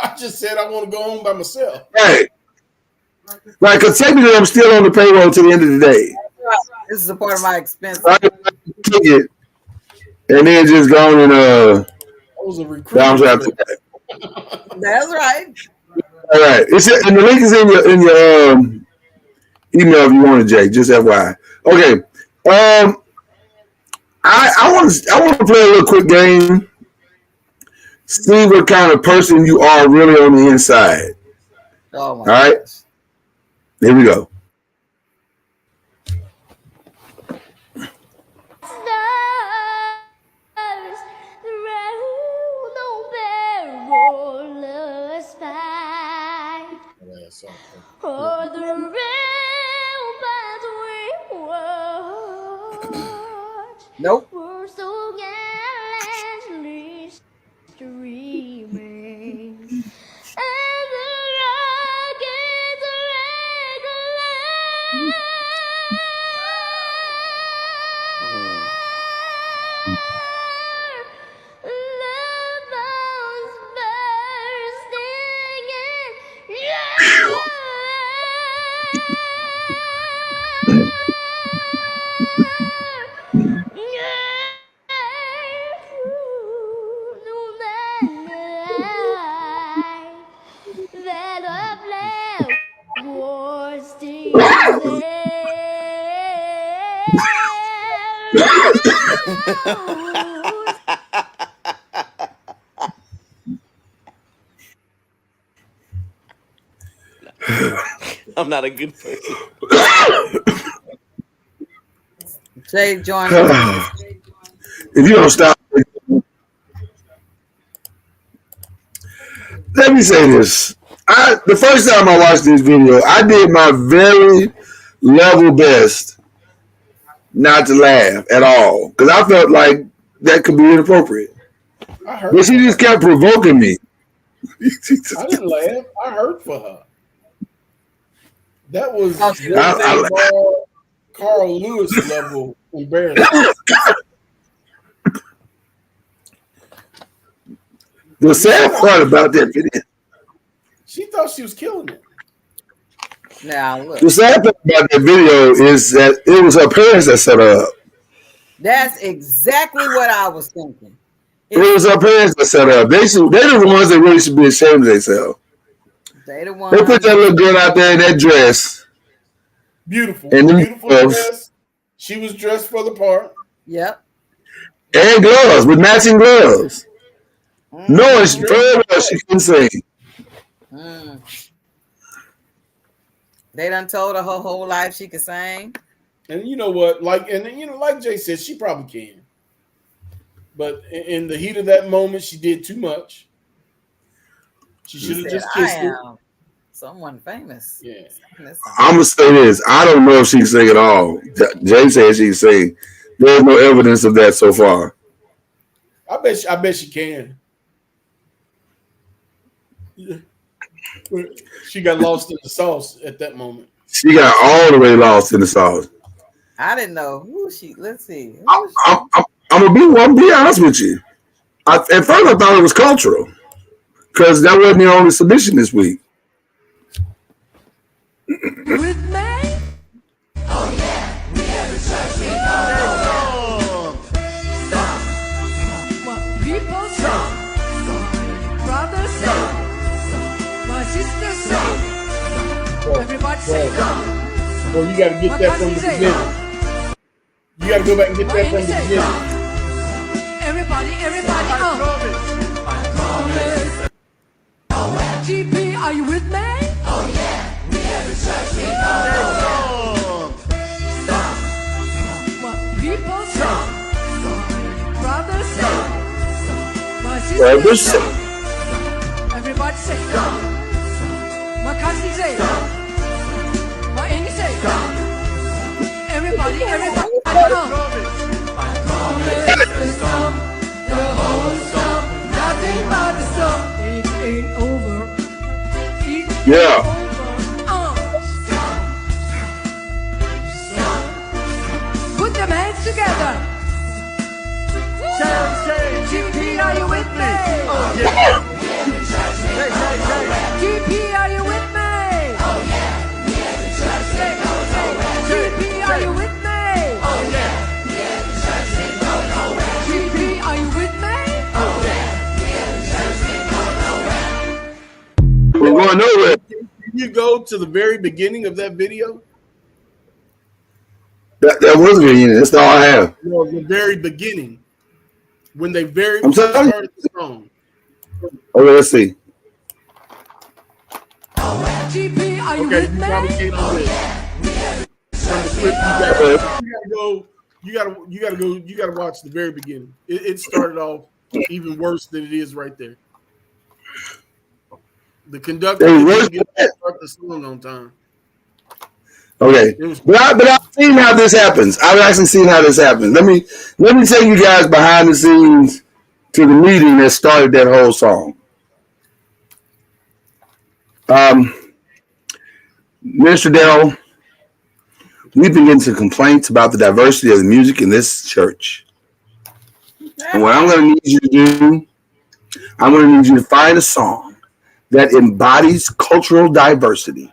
I just said I want to go home by myself. Right. Because technically I'm still on the payroll to the end of the day. This is a part of my expense. I can buy the ticket and then just go on and that was a recruit. That's right. All right. And the link is in your email if you want it, Jay. Just FYI. Okay. I want to play a little quick game. See what kind of person you are really on the inside. Oh my All right. gosh. Here we go. Oh, the real we watch. Nope. We're so gallantly streaming. And the rockets I'm not a good person. Jay, join. If you don't stop, let me say this. The first time I watched this video, I did my very level best not to laugh at all because I felt like that could be inappropriate. But she just kept provoking me. I didn't laugh. I heard for her. That was Carl Lewis level embarrassing. The sad part about that video. She thought she was killing it. Now look. The sad part about that video is that it was her parents that set her up. That's exactly what I was thinking. It was her parents that set her up. They're the ones that really should be ashamed of themselves. They the ones. They put that little girl out there in that dress. Beautiful. And beautiful dress. She was dressed for the part. Yep. And gloves with matching gloves. No, it's very well she can sing. They done told her whole life she could sing. And you know what? Like Jay said, she probably can. But in the heat of that moment, she did too much. She should have just kissed her. Someone famous. Yeah. I'm gonna say this. I don't know if she can sing at all. Jay said she can sing. There's no evidence of that so far. I bet she can. She got lost in the sauce at that moment. She got all the way lost in the sauce. I didn't know who she. Let's see. I'm gonna be honest with you. At first, I thought it was cultural because that wasn't the only submission this week. With me? Oh yeah, we have a church we go. My people sing, brothers sing, my sisters sing, everybody sing. Well, you got to get that from the beginning. You got to go back and get that from the beginning. Everybody, GP, are you with me? Oh yeah, we have a church we know. What people say, brothers say, my sisters say, everybody say, my cousin say, my auntie say, everybody, I promise the storm, the whole storm, nothing but the storm. It ain't over. Yeah. Put them hands together. Say, GP, are you with me? Oh yeah. GP, are you with me? Oh yeah. GP, are you with me? Oh yeah. GP, are you with me? Oh yeah. We're going nowhere. Can you go to the very beginning of that video? That was the beginning. That's all I have. No, the very beginning. When they very I'm first sorry? started the song. Okay, let's see. GP, are you Okay, with you me? probably came on this. From the clip, you gotta watch the very beginning. It started off even worse than it is right there. The conductor didn't get to start the song on time. Okay, but I've seen how this happens. I've actually seen how this happens. Let me take you guys behind the scenes to the meeting that started that whole song. Mr. Darrell, we've been getting some complaints about the diversity of the music in this church. And what I'm going to need you to do, I'm going to need you to find a song that embodies cultural diversity.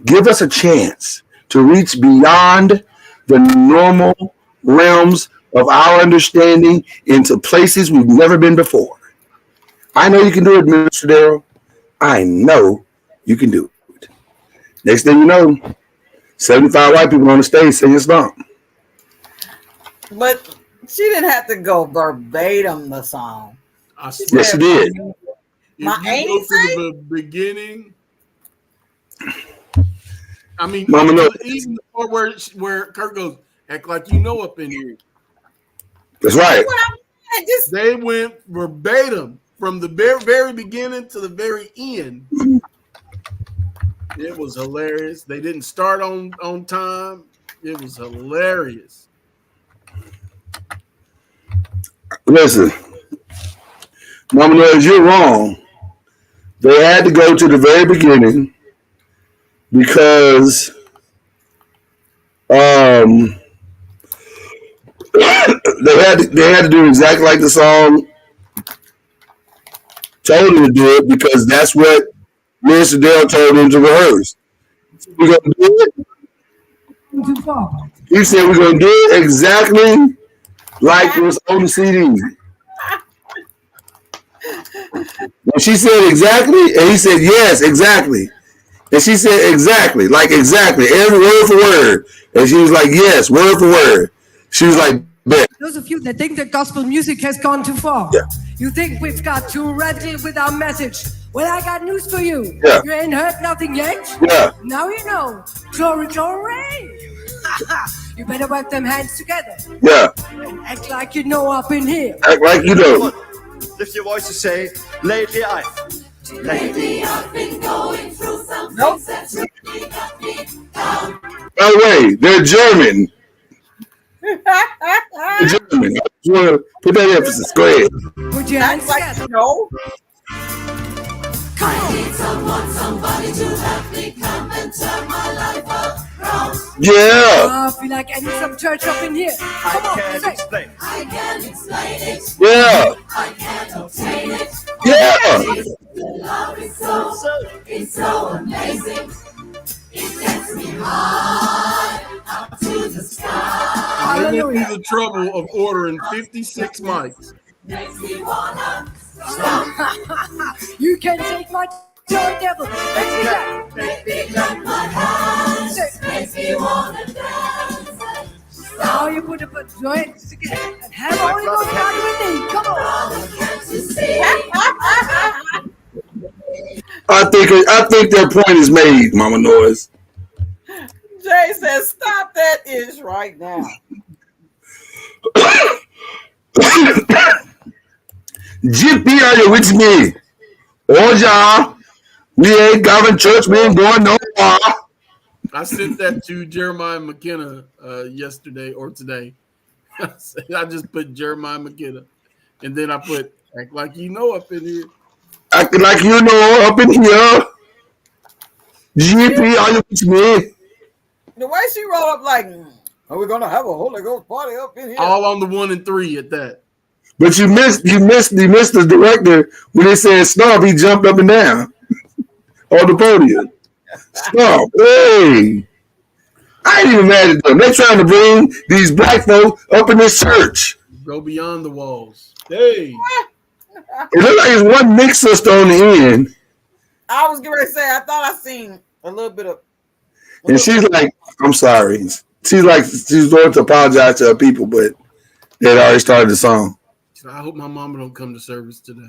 Give us a chance to reach beyond the normal realms of our understanding into places we've never been before. I know you can do it, Mr. Darrell. I know you can do it. Next thing you know, 75 white people on the stage singing a song. But she didn't have to go verbatim the song. I swear. Yes, she did. My If you go auntie to the beginning. I mean, Mama even the part where Kurt goes, act like you know up in here. That's right. They went verbatim from the very beginning to the very end. It was hilarious. They didn't start on time. It was hilarious. Listen, Mama Noise, you're wrong. They had to go to the very beginning because they had to do exactly like the song told them to do it, because that's what Mr. Dale told them to rehearse. We're gonna do it. He said we're gonna do it exactly like it was on the CD. And she said exactly, and he said yes, exactly. And she said exactly, like exactly, every word for word. And she was like, yes, word for word. She was like, bet. Those of you that think that gospel music has gone too far, yeah. You think we've got too ready with our message. Well, I got news for you. Yeah. You ain't heard nothing yet? Yeah. Now you know. Glory, glory. You better wipe them hands together. Yeah. And act like you know up in here. Act like you know. Lift your voice to say, lately I've been going through some things that's really got me down. By the way, they're German. They're German. I just want to put that emphasis. Go ahead. Put your hands together. No. I need somebody to help me come and turn my life around. Yeah. I feel like I need some church up in here. Come on, say. explain. I can't explain it. Yeah. I can't obtain it. Yeah. The love is it's so amazing. It gets me high up to the sky. I went through the trouble of ordering 56 mics. Makes me wanna stop. You can take my joy, devil. Makes me clap. Make me clap my hands. Makes me wanna dance. Now you put up a joint together and have all you got with me. Come on. Brother, can't you see? I think their point is made, Mama Noise. Jay says, "Stop that ish right now." GP, are you with me? Oh, yeah. We ain't going church. We ain't going no far. I sent that to Jeremiah McKenna yesterday or today. I just put Jeremiah McKenna, and then I put act like you know up in here. Acting like you know up in here. GP, are you with me? The way she rolled up, like, are we gonna have a Holy Ghost party up in here? All on the 1 and 3 at that. But you missed the director when it said stop. He jumped up and down on the podium. Stop! Hey, I ain't even mad at them. They're trying to bring these black folk up in this church. Go beyond the walls. Hey, it looks like it's one mix sister on the end. I was going to say, I thought I seen a little bit of. And she's like, I'm sorry. She's going to apologize to her people, but they had already started the song. I hope my mama don't come to service today.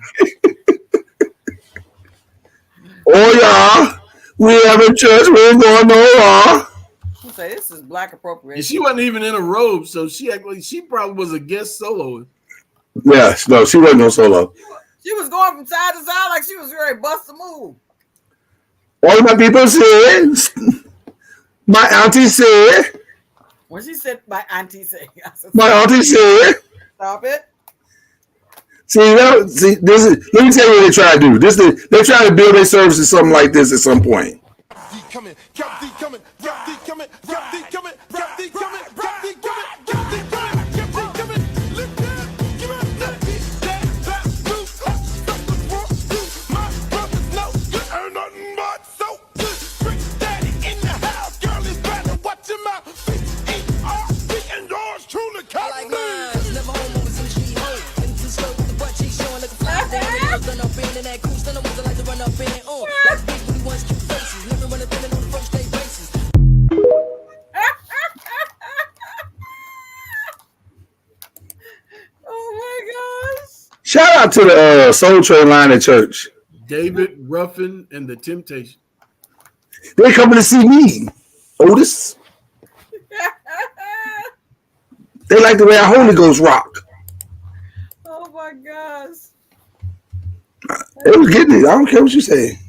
Oh, yeah. We have a church. We ain't going nowhere. She say, this is black appropriation. And she wasn't even in a robe, so she probably was a guest soloist. Yeah, no, she wasn't no solo. She was going from side to side like she was ready to bust a move. All my people said, my auntie said. When she said, my auntie said. My auntie said. Stop it. See, this is. Let me tell you what they try to do. They're trying to build their services something like this at some point. Oh my gosh. Shout out to the Soul Train line at church. David Ruffin and the Temptation. They coming to see me, Otis. They like the way our Holy Ghost rock. Oh my gosh. They was getting it. I don't care what you say.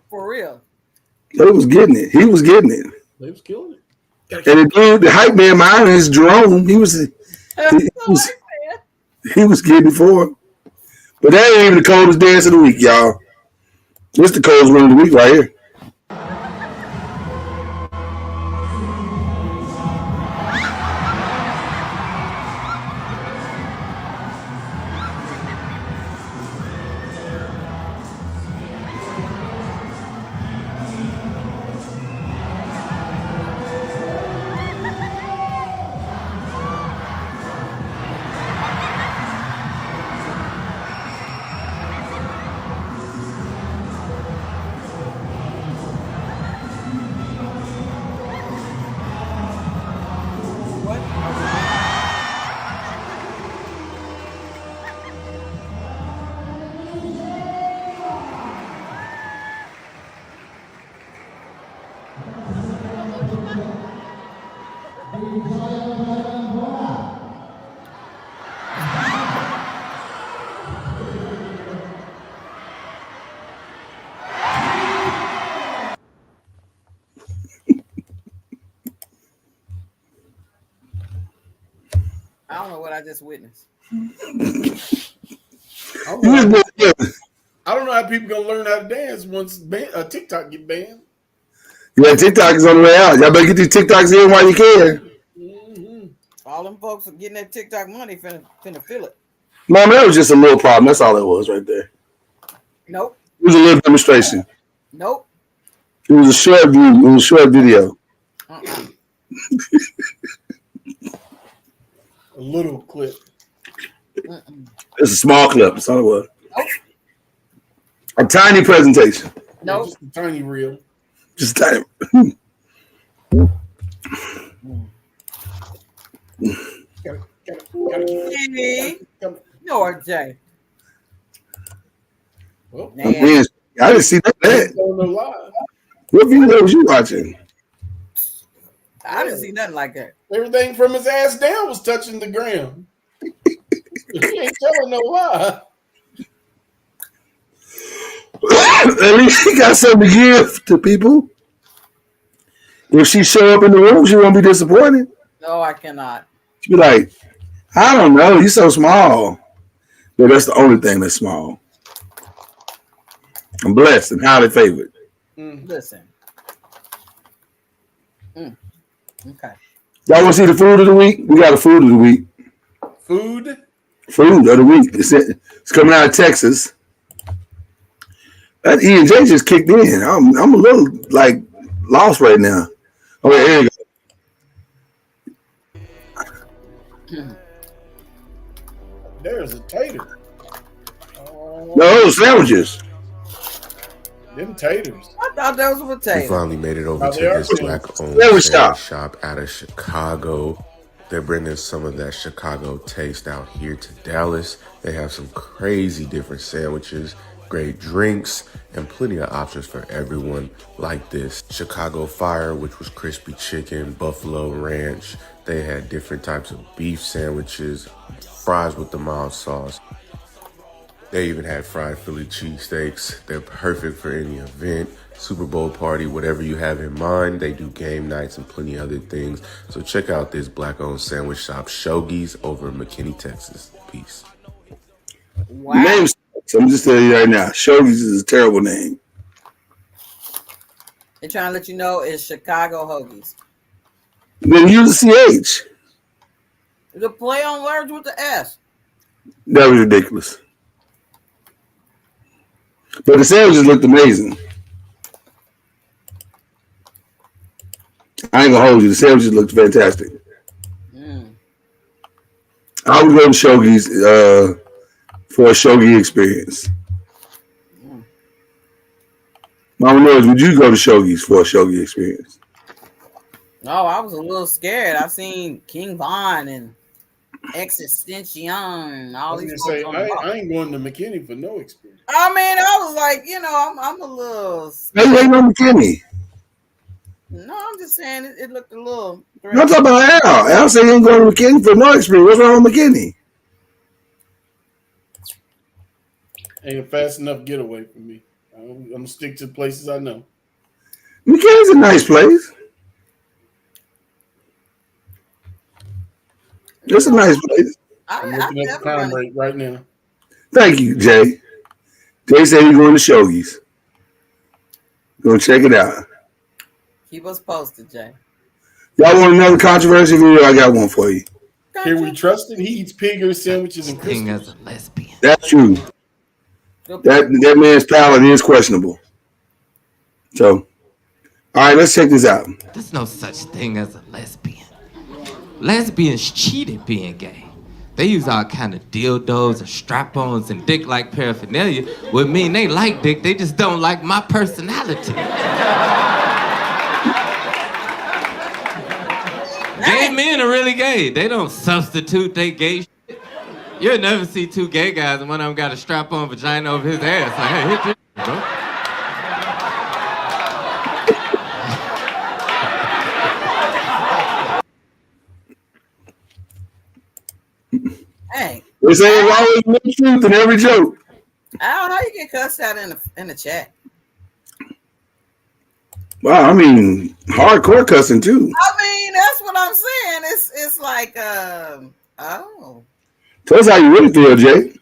For real. They was getting it. He was getting it. They was killing it. And the dude, the hype man, mine is Jerome. He was getting it for him. But that ain't even the coldest dance of the week, y'all. This the coldest one of the week right here. I don't know what I just witnessed. I don't know how people gonna learn how to dance once TikTok get banned. Yeah, TikTok is on the way out. Y'all better get these TikToks in while you can. Mm-hmm. All them folks are getting that TikTok money finna feel it. Mom, that was just a little problem. That's all it was right there. Nope. It was a little demonstration. Nope. It was a short view. It was a short video. A little clip. It's a small clip. That's all it was. Nope. A tiny presentation. Nope. Just a tiny reel. Just tiny. You're Jay. Well, We I didn't see that. Don't know why. What video was you watching? I didn't see nothing like that. Everything from his ass down was touching the ground. He ain't telling no lie. At least he got something to give to people. If she show up in the room, she won't be disappointed. No, I cannot. She'll be like, I don't know, he's so small. But that's the only thing that's small. I'm blessed and highly favored. Listen. Okay. Y'all want to see the food of the week? We got a food of the week. Food? Food of the week. It's coming out of Texas. That E&J just kicked in. I'm a little like lost right now. Okay, here you go. There's a tater. No, sandwiches. Them taters. I thought those were We potatoes. finally made it over to this black-owned Sandwich sandwich shop. shop out of Chicago. They're bringing some of that Chicago taste out here to Dallas. They have some crazy different sandwiches, great drinks, and plenty of options for everyone like this. Chicago Fire, which was crispy chicken, buffalo ranch. They had different types of beef sandwiches, fries with the mild sauce. They even had fried Philly cheesesteaks. They're perfect for any event, Super Bowl party, whatever you have in mind. They do game nights and plenty other things. So check out this black-owned sandwich shop, Shogi's, over in McKinney, Texas. Peace. Wow. The name sucks. I'm just telling you right now. Shogi's is a terrible name. They're trying to let you know it's Chicago Hoagies. Then use the CH. The play on words with the S. That was ridiculous. But the sandwiches looked amazing. I ain't gonna hold you. The sandwiches looked fantastic. I would go to Shogi's for a Shogi experience. Mama knows, would you go to Shogi's for a Shogi experience? No, I was a little scared. I've seen King Von and Existention and all these. Say, I ain't going to McKinney for no experience. I mean, I was like, I'm a little. Hey, ain't no McKinney. No, I'm just saying it looked a little. I'm talking about Al. Al said he ain't going to McKinney for no experience. What's wrong with McKinney? Ain't a fast enough getaway for me. I'm gonna stick to places I know. McKinney's a nice place. It's a nice place. I'm looking at the crime rate right now. Thank you, Jay. Jay said he's going to Shogi's. Go check it out. Keep us posted, Jay. Y'all want another controversial video? I got one for you. Can we trust it? He eats pigger sandwiches and Thing Christmas. as a lesbian. That's true. That man's palate is questionable. So, all right, let's check this out. There's no such thing as a lesbian. Lesbians cheated being gay. They use all kind of dildos and strap-ons and dick-like paraphernalia. Would mean they like dick, they just don't like my personality. Gay men are really gay. They don't substitute they gay shit. You'll never see two gay guys and one of them got a strap-on vagina over his ass. Like, hey, hit your bro. Hey, They say there's always no truth in every joke. Al, how you get cussed out in the chat? Wow, I mean, hardcore cussing too. I mean, that's what I'm saying. It's like, oh. Tell us how you really feel, Jay.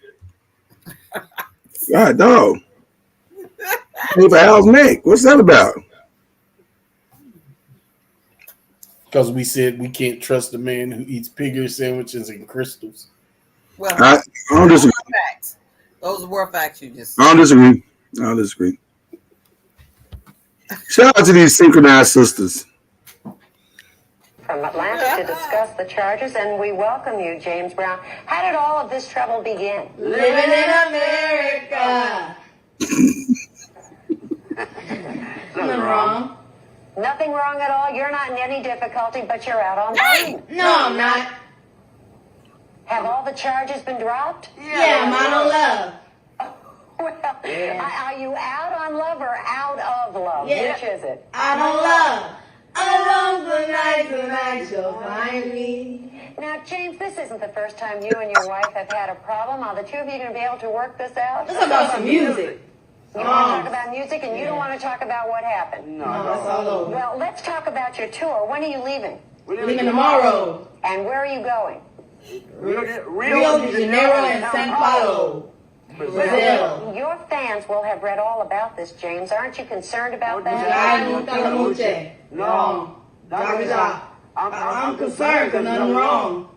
God, dog. Hey, for Al's neck. What's that about? Because we said we can't trust a man who eats pigger sandwiches and crystals. Well, I don't disagree. facts. Those were facts you just. I don't disagree. Shout out to these synchronized sisters. From Atlanta to discuss the charges, and we welcome you, James Brown. How did all of this trouble begin? Living in America. Nothing wrong. Nothing wrong at all. You're not in any difficulty, but you're out on bond. No, I'm not. Have all the charges been dropped? Yeah, I'm out of love. Well, are you out on love or out of love? Yeah. Which is it? I don't love. Along the night tonight you'll find me. Now, James, this isn't the first time you and your wife have had a problem. Are the two of you going to be able to work this out? Let's talk about some music. You want to talk about music, and you don't want to talk about what happened? No, that's all over. Well, let's talk about your tour. When are you leaving? We're leaving tomorrow. And where are you going? Rio de Janeiro and Sao Paulo. Brazil. Your fans will have read all about this, James. Aren't you concerned about that? No. I'm concerned because nothing wrong.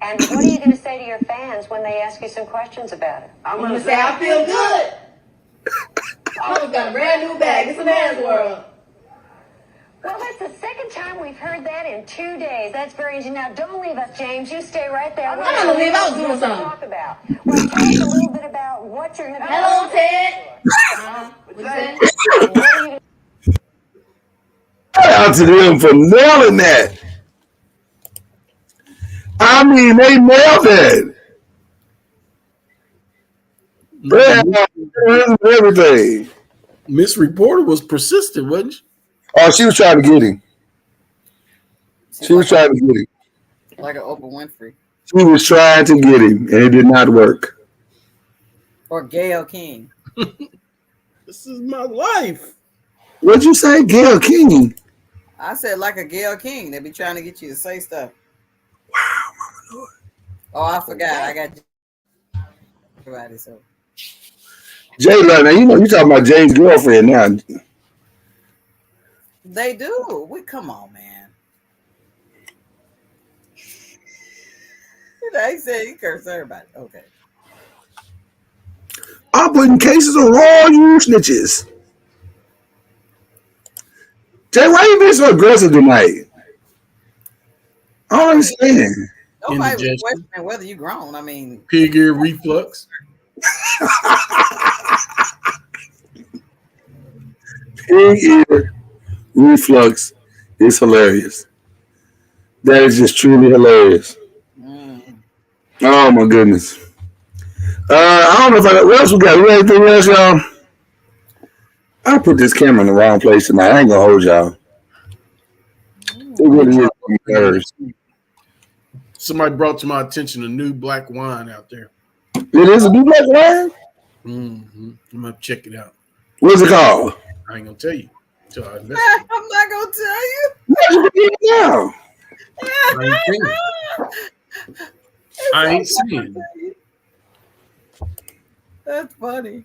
And what are you going to say to your fans when they ask you some questions about it? I'm going to say I feel good. I just got a brand new bag. It's a man's world. Well, that's the second time we've heard that in 2 days. That's very interesting. Now, don't leave us, James. You stay right there. I'm not going to leave. I was doing something. Talk about. Well, tell us a little bit about what you're going to do. Hello, Ted. What's that? Shout out to them for nailing that. I mean, they nailed it. Everything. Miss Reporter was persistent, wasn't she? Oh, she was trying to get him. She was trying to get him. Like an Oprah Winfrey. She was trying to get him, and it did not work. Or Gayle King. This is my life. What'd you say, Gayle King? I said like a Gayle King. They be trying to get you to say stuff. Wow, Mama Lord. Oh, I forgot. I got everybody. So Jay, now you know you talking about Jay's girlfriend now. they do. Come on, man. He said he cursed everybody. Okay. I'm putting cases on all you snitches. Jay, why you being so aggressive tonight? I don't understand. Nobody was questioning whether you grown. I mean, pig ear reflux. Pig ear reflux is hilarious. That is just truly hilarious. Oh my goodness. I don't know if what else we got. We got anything else, y'all? I put this camera in the wrong place tonight. I ain't gonna hold y'all. It really is. Somebody brought to my attention a new black wine out there. It is a new black wine? Mm-hmm. I'm gonna check it out. What's it called? I ain't gonna tell you. Until I I'm not gonna tell you. Now. I ain't seen. That's funny.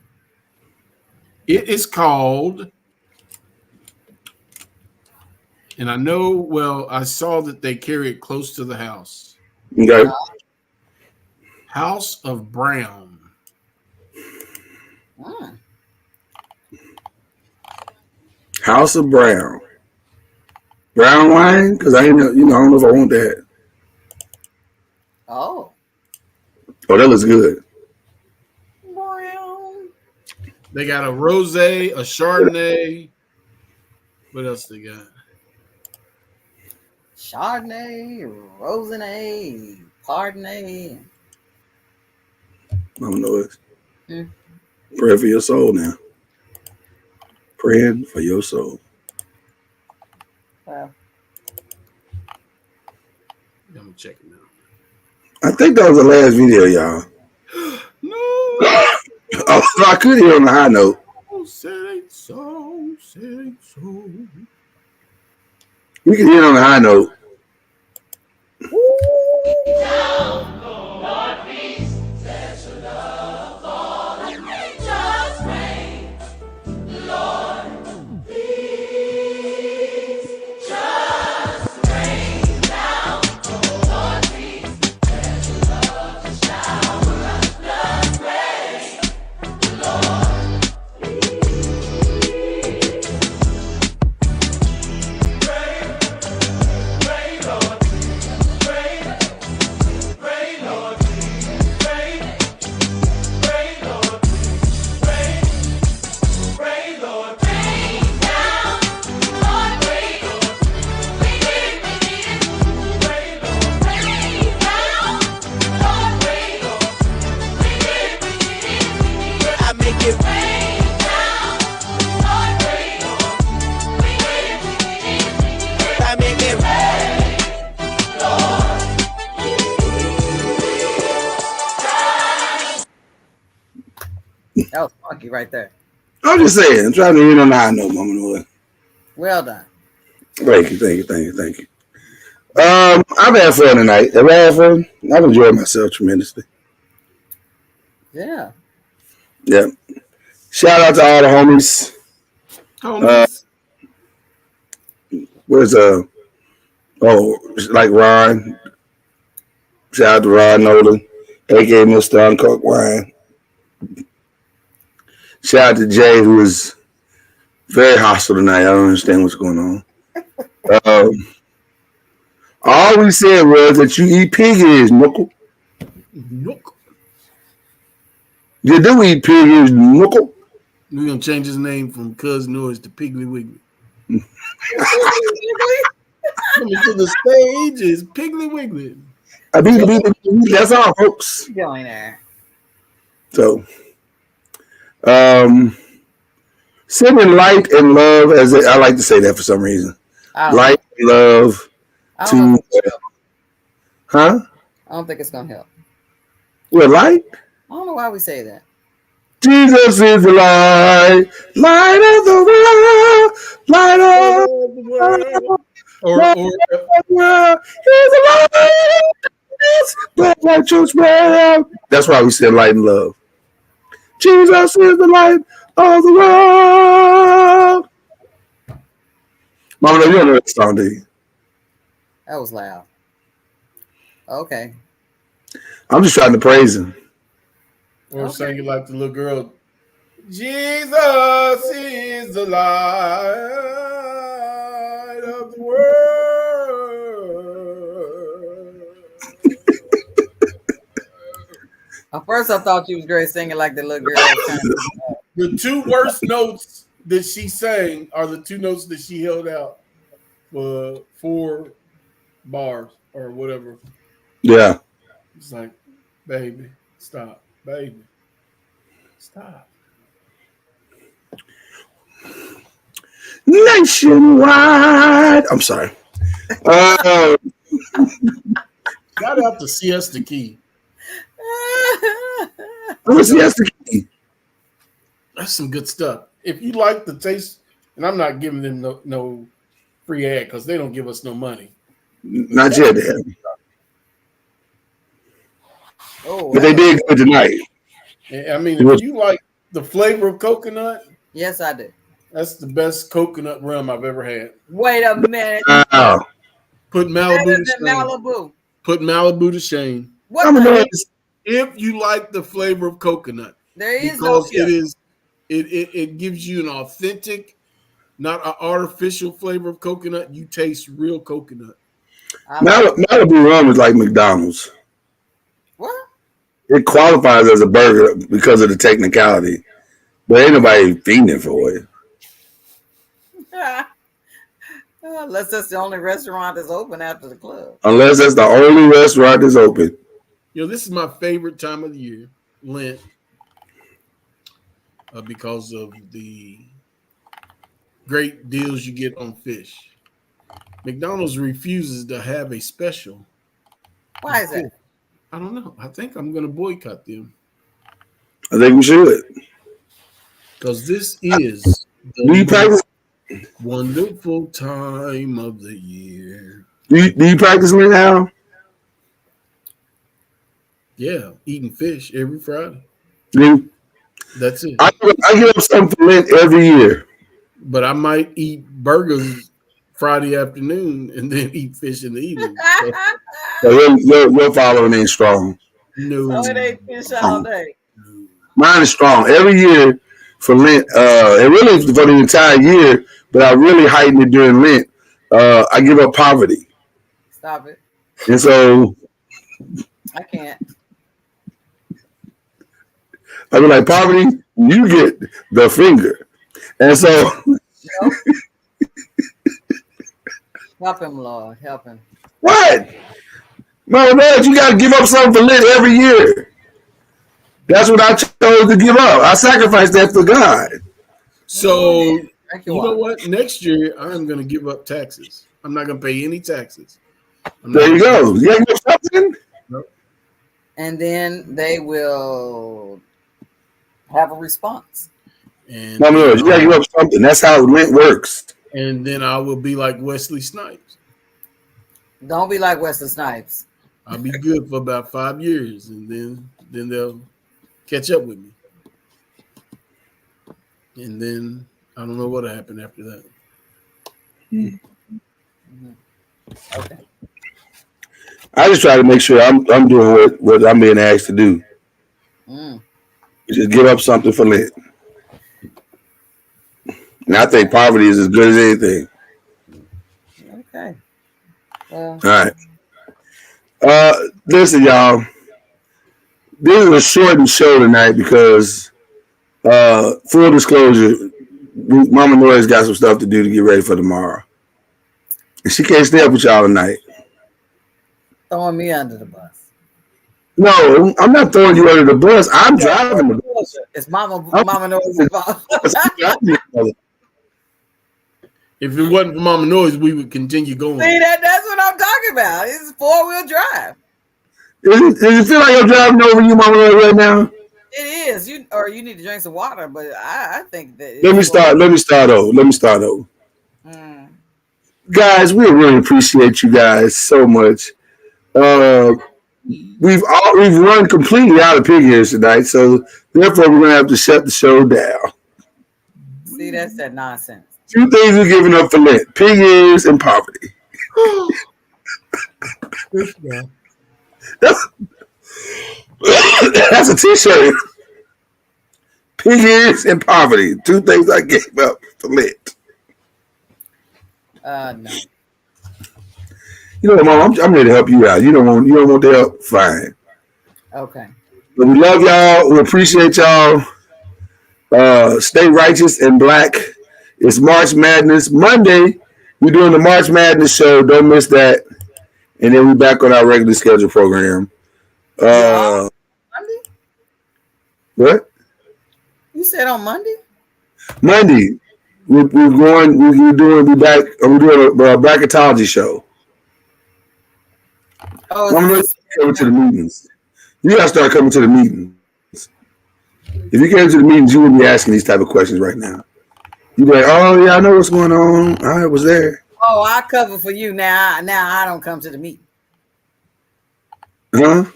It is called, and I know, well, I saw that they carry it close to the house. Okay. House of Brown. House of Brown. Brown wine? Because I ain't know, I don't know if I want that. Oh, that looks good. Brown. They got a rosé, a Chardonnay. What else they got? Chardonnay, Rosinay, Pardonnay. I don't know it. Pray for your soul now. Praying for your soul. Wow. I'm gonna check it out. I think that was the last video, y'all. No. Oh, so I could hear on the high note. Say so, say so. We can hear on the high note. That was funky right there. I'm just saying. I'm trying to end on a high note, Mama Noy. Well done. Thank you. I've had fun tonight. Have I had fun? I've enjoyed myself tremendously. Yeah. Yeah. Shout out to all the homies. Where's like Ron. Shout out to Ron Nolan, aka Mr. Uncorked Wine. Shout out to Jay, who was very hostile tonight. I don't understand what's going on. All we said was that you eat pig ears, Knuckle. You do eat pig ears, Knuckle. We're gonna change his name from Cuz Noise to Piggly Wiggly. Coming to the stage is Piggly Wiggly. That's all, folks. Going there. So, sending light and love, as I like to say that for some reason. Light and love to, huh? I don't think it's gonna help. What, light? I don't know why we say that. Jesus is the light, light of the world, light of the world. He's alive. That's why we said light and love. Jesus is the light of the world. Mama, you don't know that song, do you? That was loud. Okay. I'm just trying to praise him. Or sing it like the little girl. Jesus is the light of the world. At first, I thought you was great singing like the little girl. The two worst notes that she sang are the two notes that she held out for 4 bars or whatever. Yeah. It's like, baby, stop. Baby, stop. Nationwide. I'm sorry. Shout out to Siesta Key. What's Siesta Key? That's some good stuff. If you like the taste, and I'm not giving them no free ad because they don't give us no money. Not yet, Dan. Oh, but they did good tonight. I mean, if you like the flavor of coconut, yes, I do. That's the best coconut rum I've ever had. Wait a minute. Put Malibu to shame. Malibu. Put Malibu to shame. If you like the flavor of coconut, there is because no it gives you an authentic, not an artificial flavor of coconut. You taste real coconut. Malibu rum is like McDonald's. What? It qualifies as a burger because of the technicality, but ain't nobody fiending for it. Unless that's the only restaurant that's open after the club. Unless that's the only restaurant that's open. You know, this is my favorite time of the year, Lent, because of the great deals you get on fish. McDonald's refuses to have a special. Why is that? I don't know. I think I'm going to boycott them. I think we should. Because this is the wonderful time of the year. Do you practice it now? Yeah, eating fish every Friday. That's it. I get up something for Lent every year. But I might eat burgers Friday afternoon and then eat fish in the evening. So your following ain't strong. No. So it ain't fish all day. Mine is strong. Every year for Lent, and really for the entire year, but I really heighten it during Lent. I give up poverty. Stop it. And so I can't. I be like, poverty, you get the finger. And so help him, Lord. Help him. What? No, you got to give up something for Lent every year. That's what I chose to give up. I sacrificed that for God. So, you know what? Next year, I'm going to give up taxes. I'm not going to pay any taxes. There you go. You got to give something? Nope. And then they will Have a response. And No, you gotta give up something. That's how Lent works. And then I will be like Wesley Snipes. Don't be like Wesley Snipes. I'll be good for about 5 years, and then they'll catch up with me. And then I don't know what'll happen after that. Okay. I just try to make sure I'm doing what I'm being asked to do. Just give up something for Lent. And I think poverty is as good as anything. Okay. Well. All right. Listen, y'all. This is a shortened show tonight because, full disclosure, Mama Nora's got some stuff to do to get ready for tomorrow. And she can't stay up with y'all tonight. Throwing me under the bus. No, I'm not throwing you under the bus. I'm driving the bus. It's Mama Nora's fault. If it wasn't for Mama Noise, we would continue going. See, that's what I'm talking about. It's 4-wheel drive. Does it feel like I'm driving over you, Mama Noise, right now? It is. You need to drink some water, but I think that. Let me start over. Guys, we really appreciate you guys so much. We've run completely out of pig ears tonight, so therefore we're gonna have to shut the show down. See, that's that nonsense. 2 things we're giving up for Lent: pig ears and poverty. That's a t-shirt. Pig ears and poverty. 2 things I gave up for Lent. No. You know what, Mom? I'm ready to help you out. You don't want the help? Fine. Okay. But we love y'all. We appreciate y'all. Stay righteous and black. It's March Madness. Monday, we're doing the March Madness show. Don't miss that. And then we're back on our regular schedule program. Monday? What? You said on Monday? Monday. We're doing a bracketology show. Oh, I'm going to come to the meetings. You got to start coming to the meetings. If you came to the meetings, you wouldn't be asking these type of questions right now. You'd be like, oh, yeah, I know what's going on. I was there. Oh, I cover for you now. Now I don't come to the meeting. Huh?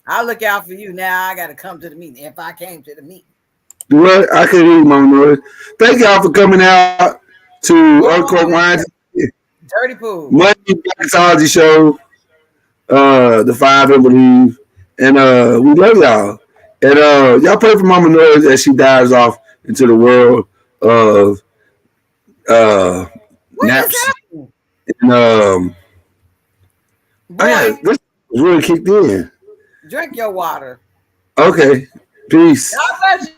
I look out for you. Now I got to come to the meeting if I came to the meeting. What? I couldn't hear you, Mama Noise. Thank y'all for coming out to Uncorked Wine. Dirty Pool. Monday bracketology show. The 5 I believe. And we love y'all. And y'all pray for Mama Noise as she dives off into the world of naps. And this really kicked in. Drink your water. Okay. Peace. God bless you.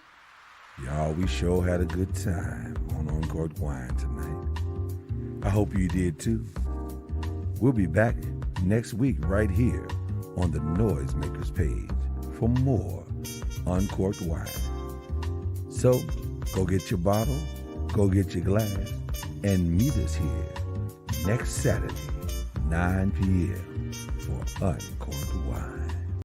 Y'all, we sure had a good time on Uncorked Wine tonight. I hope you did too. We'll be back next week right here on the Noisemakers page for more Uncorked Wine. So go get your bottle, go get your glass, and meet us here next Saturday, 9 p.m. for Uncorked.